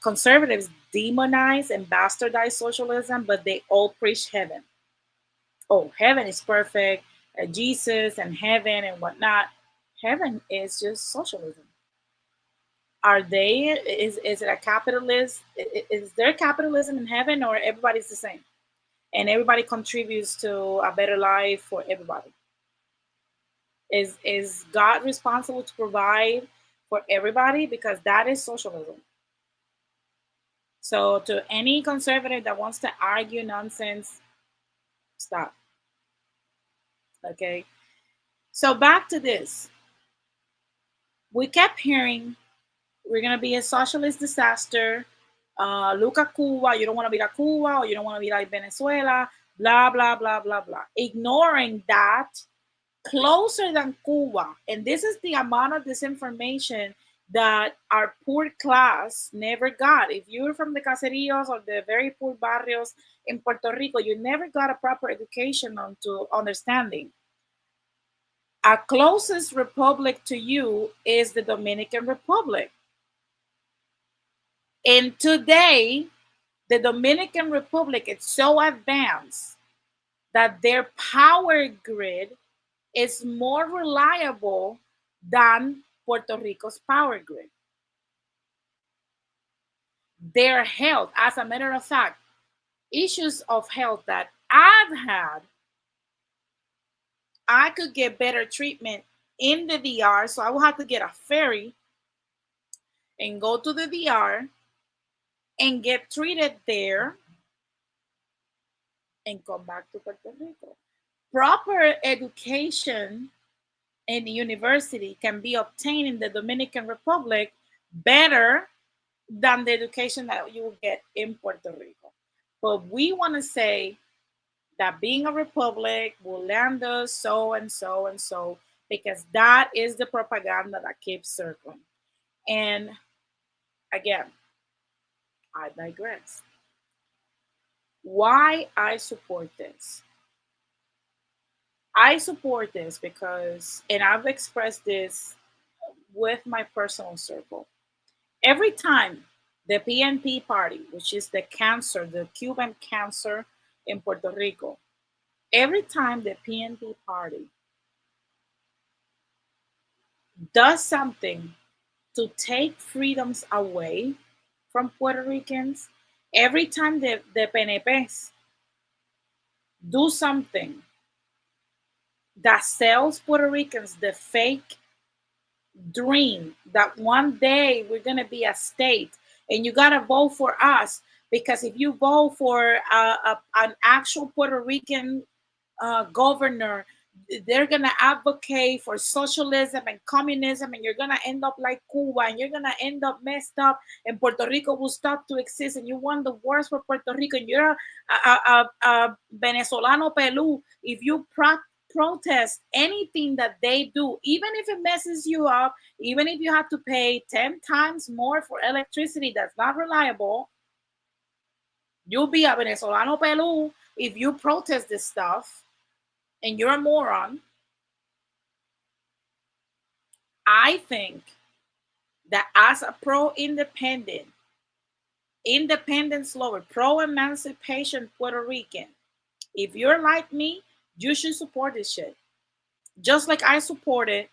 conservatives demonize and bastardize socialism, but they all preach heaven. Oh, heaven is perfect, Jesus and heaven and whatnot. Heaven is just socialism. Are they? Is it a capitalist? Is there capitalism in heaven, or everybody's the same and everybody contributes to a better life for everybody? Is God responsible to provide for everybody? Because that is socialism. So to any conservative that wants to argue nonsense, stop. Okay. So back to this. We kept hearing we're gonna be a socialist disaster. Look at Cuba. You don't want to be like Cuba, or you don't want to be like Venezuela. Blah blah blah blah blah. Ignoring that closer than Cuba, and this is the amount of disinformation that our poor class never got. If you're from the caseríos or the very poor barrios in Puerto Rico, you never got a proper education on to understanding. Our closest republic to you is the Dominican Republic. And today, the Dominican Republic is so advanced that their power grid is more reliable than Puerto Rico's power grid. Their health, as a matter of fact, issues of health that I've had, I could get better treatment in the DR. So I will have to get a ferry and go to the DR and get treated there and come back to Puerto Rico. Proper education in the university can be obtained in the Dominican Republic better than the education that you will get in Puerto Rico. But we want to say that being a republic will land us so and so and so, because that is the propaganda that keeps circling. And again, I digress. Why I support this? I support this because, and I've expressed this with my personal circle. Every time the PNP party, which is the cancer, the Cuban cancer in Puerto Rico, every time the PNP party does something to take freedoms away from Puerto Ricans, every time the PNPs do something that sells Puerto Ricans the fake dream that one day we're going to be a state and you got to vote for us, because if you vote for an actual Puerto Rican governor, they're going to advocate for socialism and communism, and you're going to end up like Cuba, and you're going to end up messed up, and Puerto Rico will stop to exist, and you want the worst for Puerto Rico, and you're a Venezolano Pelu. If you protest anything that they do, even if it messes you up, even if you have to pay 10 times more for electricity that's not reliable, you'll be a Venezolano Pelu if you protest this stuff and you're a moron. I think that as a pro independence lover, pro emancipation Puerto Rican, if you're like me, you should support this shit. Just like I supported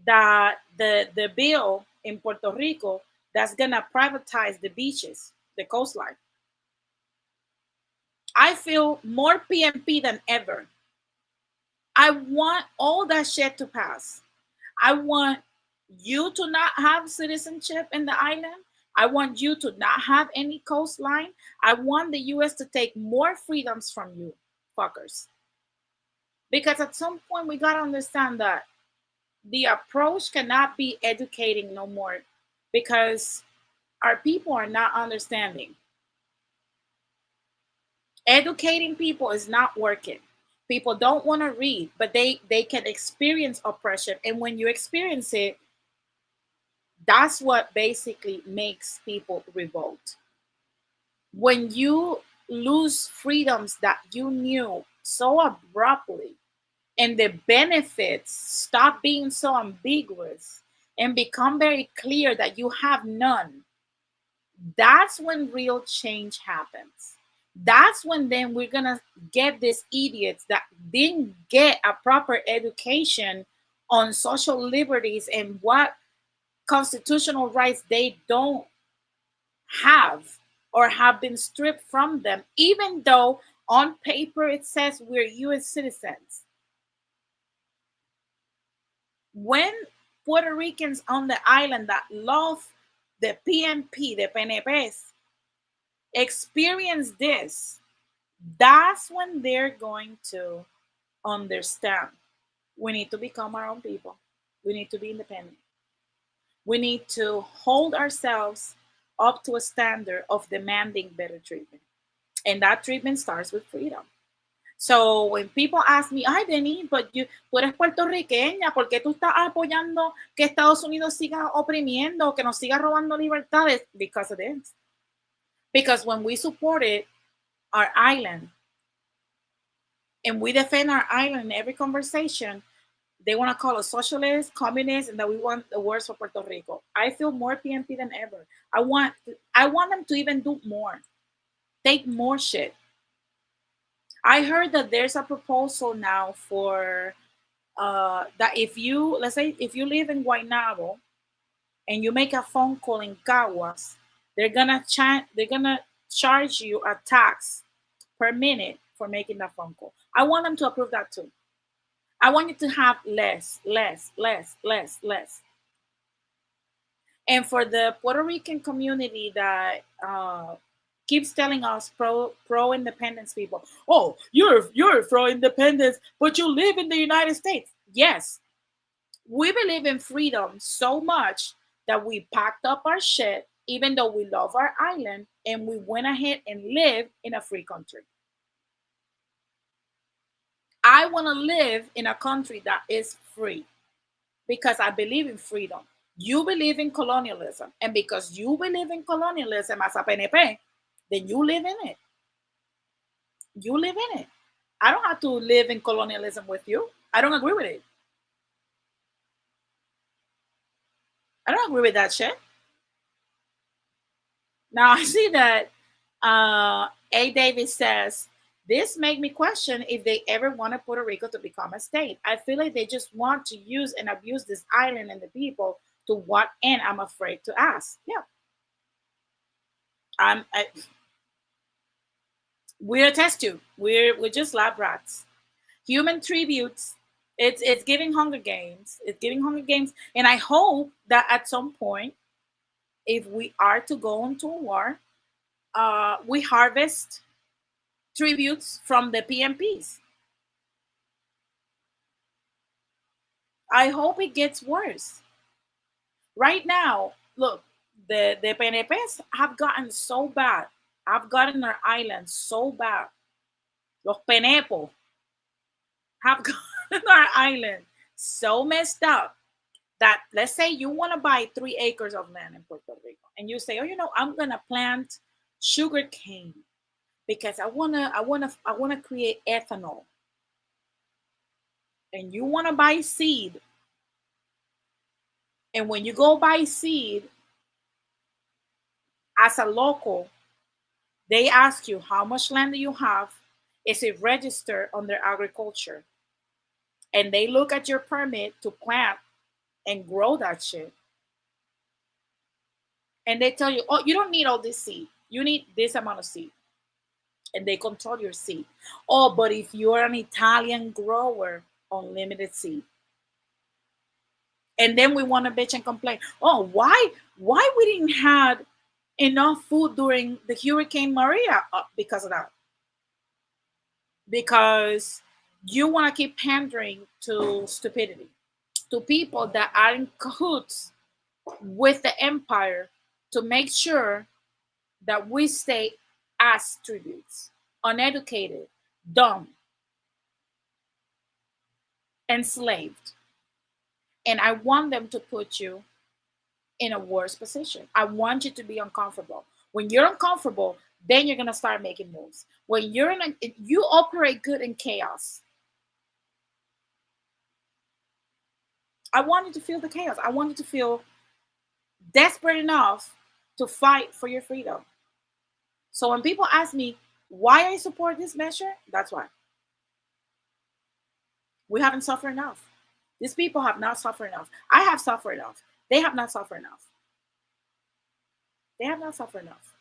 the bill in Puerto Rico that's gonna privatize the beaches, the coastline. I feel more PMP than ever. I want all that shit to pass. I want you to not have citizenship in the island. I want you to not have any coastline. I want the US to take more freedoms from you, fuckers. Because at some point we gotta understand that the approach cannot be educating no more, because our people are not understanding. Educating people is not working. People don't want to read, but they can experience oppression, and when you experience it, that's what basically makes people revolt. When you lose freedoms that you knew so abruptly, and the benefits stop being so ambiguous and become very clear that you have none, that's when real change happens. That's when then we're gonna get these idiots that didn't get a proper education on social liberties and what constitutional rights they don't have or have been stripped from them, even though on paper it says we're US citizens. When Puerto Ricans on the island that love the PNP, the PNPs, experience this, that's when they're going to understand we need to become our own people. We need to be independent. We need to hold ourselves up to a standard of demanding better treatment. And that treatment starts with freedom. So when people ask me, ay, Denise, but tú eres puertorriqueña, ¿por qué tú estás apoyando que Estados Unidos siga oprimiendo, que nos siga robando libertades? Because of this. Because when we supported our island and we defend our island in every conversation, they want to call us socialists, communists, and that we want the worst for Puerto Rico. I feel more PNP than ever. I want them to even do more, take more shit. I heard that there's a proposal now for that if you, let's say if you live in Guaynabo and you make a phone call in Caguas, they're gonna charge you a tax per minute for making that phone call. I want them to approve that too. I want you to have less, less, less, less, less. And for the Puerto Rican community that keeps telling us pro independence people, oh, you're pro independence, but you live in the United States. Yes, we believe in freedom so much that we packed up our shit, even though we love our island, and we went ahead and live in a free country. I want to live in a country that is free because I believe in freedom. You believe in colonialism, and because you believe in colonialism as a PNP, then you live in it. You live in it. I don't have to live in colonialism with you. I don't agree with it. I don't agree with that shit. Now I see that A. Davis says, this made me question if they ever wanted Puerto Rico to become a state. I feel like they just want to use and abuse this island and the people. To what end? I'm afraid to ask. Yeah, I, we're a test tube. We're just lab rats. Human tributes. It's giving Hunger Games. It's giving Hunger Games, and I hope that at some point, if we are to go into a war, we harvest tributes from the PMPs. I hope it gets worse. Right now, look, the PNPs have gotten so bad. Have gotten our island so bad. Los penepos have gotten our island so messed up that, let's say you want to buy 3 acres of land in Puerto Rico and you say, oh, I'm gonna plant sugar cane because I wanna create ethanol. And you wanna buy seed. And when you go buy seed as a local, they ask you how much land do you have? Is it registered under agriculture? And they look at your permit to plant and grow that shit. And they tell you, oh, you don't need all this seed. You need this amount of seed. And they control your seed. Oh, but if you're an Italian grower, unlimited seed. And then we want to bitch and complain. Oh, why we didn't have enough food during the Hurricane Maria? Because of that. Because you want to keep pandering to stupidity, to people that are in cahoots with the empire to make sure that we stay as tributes, uneducated, dumb, enslaved. And I want them to put you in a worse position. I want you to be uncomfortable. When you're uncomfortable, then you're gonna start making moves. When you're in a, you operate good in chaos. I want you to feel the chaos. I want you to feel desperate enough to fight for your freedom. So when people ask me why I support this measure, that's why. We haven't suffered enough. These people have not suffered enough. I have suffered enough. They have not suffered enough. They have not suffered enough,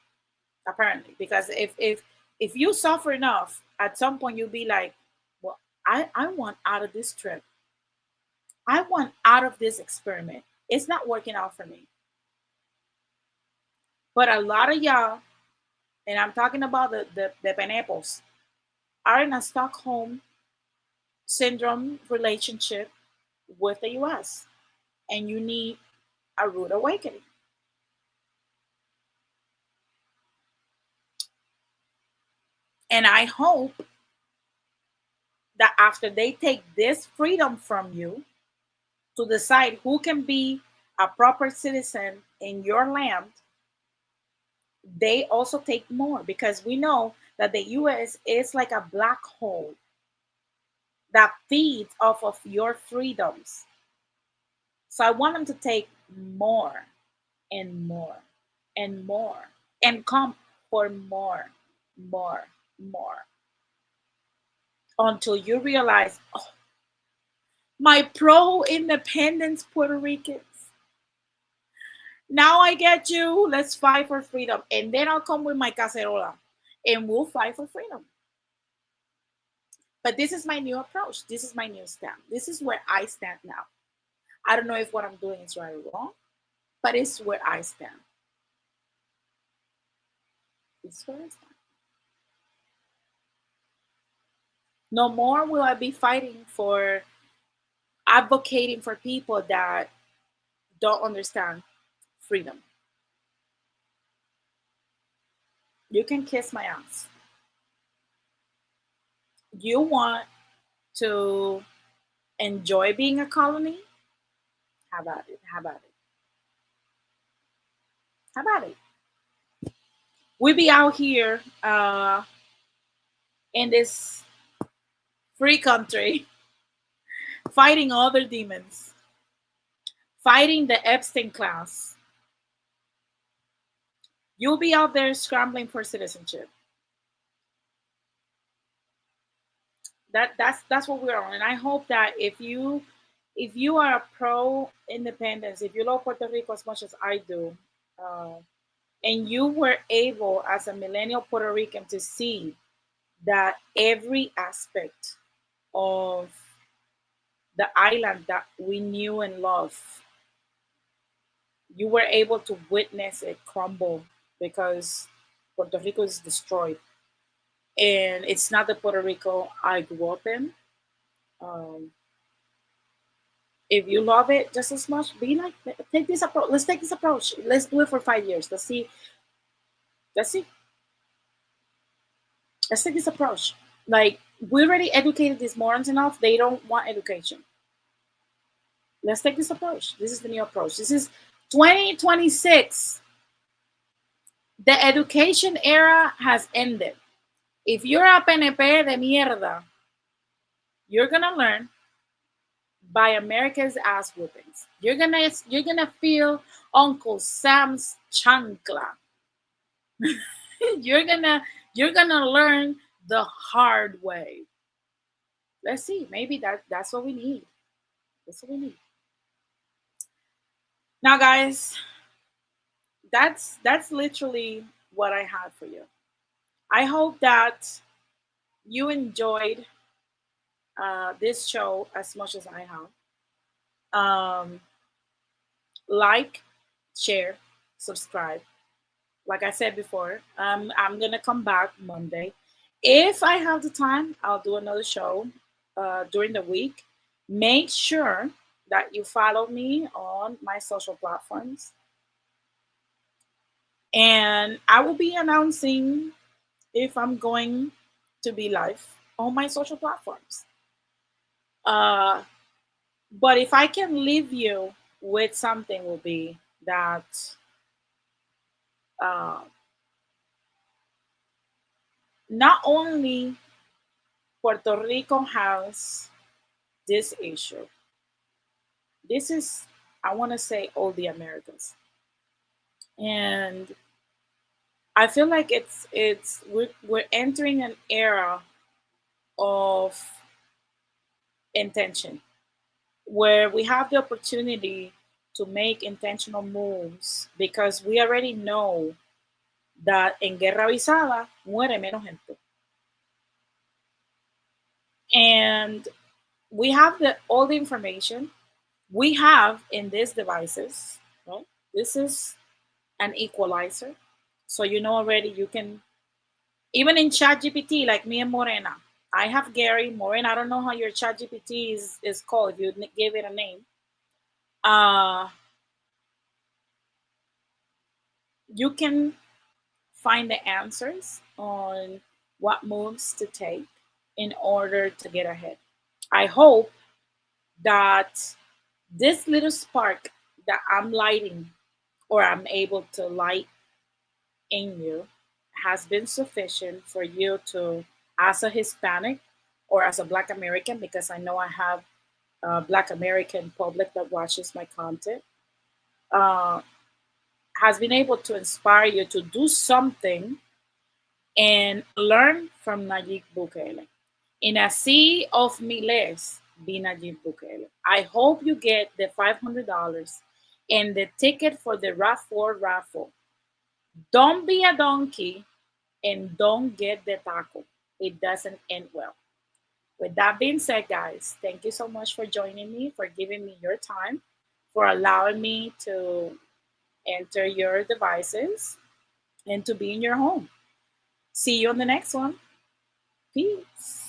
apparently. Because if you suffer enough, at some point you'll be like, well, I want out of this trip. I want out of this experiment. It's not working out for me. But a lot of y'all, and I'm talking about the penepos, are in a Stockholm syndrome relationship with the US. And you need a rude awakening. And I hope that after they take this freedom from you to decide who can be a proper citizen in your land, they also take more, because we know that the US is like a black hole that feeds off of your freedoms. So I want them to take more and more and more and come for more, more, more, until you realize, oh, my pro independence Puerto Ricans, now I get you. Let's fight for freedom. And then I'll come with my cacerola and we'll fight for freedom. But this is my new approach. This is my new stand. This is where I stand now. I don't know if what I'm doing is right or wrong, but it's where I stand. It's where I stand. No more will I be fighting for, advocating for people that don't understand freedom. You can kiss my ass. You want to enjoy being a colony? How about it? How about it? How about it? We be out here in this free country fighting other demons, fighting the Epstein class. You'll be out there scrambling for citizenship. That's what we're on, and I hope that if you are a pro independence, if you love Puerto Rico as much as I do, uh, and you were able as a millennial Puerto Rican to see that every aspect of the island that we knew and loved, you were able to witness it crumble because Puerto Rico is destroyed. And it's not the Puerto Rico I grew up in. Um, if you love it just as much, be like, take this approach. Let's take this approach. Let's do it for 5 years. Let's see. Let's see. Let's take this approach. Like, we already educated these morons enough. They don't want education. Let's take this approach. This is the new approach. This is 2026. The education era has ended. If you're a PNP de mierda, you're gonna learn by America's ass whoopings. You're gonna feel Uncle Sam's chancla. you're gonna you're gonna learn the hard way. Let's see. Maybe that's what we need. That's what we need. Now, guys, that's literally what I had for you. I hope that you enjoyed this show as much as I have. Um, like, share, subscribe. Like I said before, I'm gonna come back Monday. If I have the time, I'll do another show during the week. Make sure that you follow me on my social platforms, and I will be announcing if I'm going to be live on my social platforms. Uh, but if I can leave you with something, will be that uh, not only Puerto Rico has this issue, this is, I want to say, all the Americas. And I feel like we're entering an era of intention where we have the opportunity to make intentional moves because we already know that en guerra avisada muere menos gente. And we have all the information we have in these devices, right? This is an equalizer. So you know already you can, even in chat GPT, like me and Morena, I have Gary. Morena, I don't know how your chat GPT is called, if you gave it a name. Uh, you can find the answers on what moves to take in order to get ahead. I hope that this little spark that I'm lighting, or I'm able to light in you, has been sufficient for you to, as a Hispanic or as a Black American, because I know I have a Black American public that watches my content, uh, has been able to inspire you to do something and learn from Nayib Bukele. In a sea of miles, be Nayib Bukele. I hope you get the $500 and the ticket for the RAV4 raffle. Don't be a donkey and don't get the taco. It doesn't end well. With that being said, guys, thank you so much for joining me, for giving me your time, for allowing me to enter your devices and to be in your home. See you on the next one. Peace.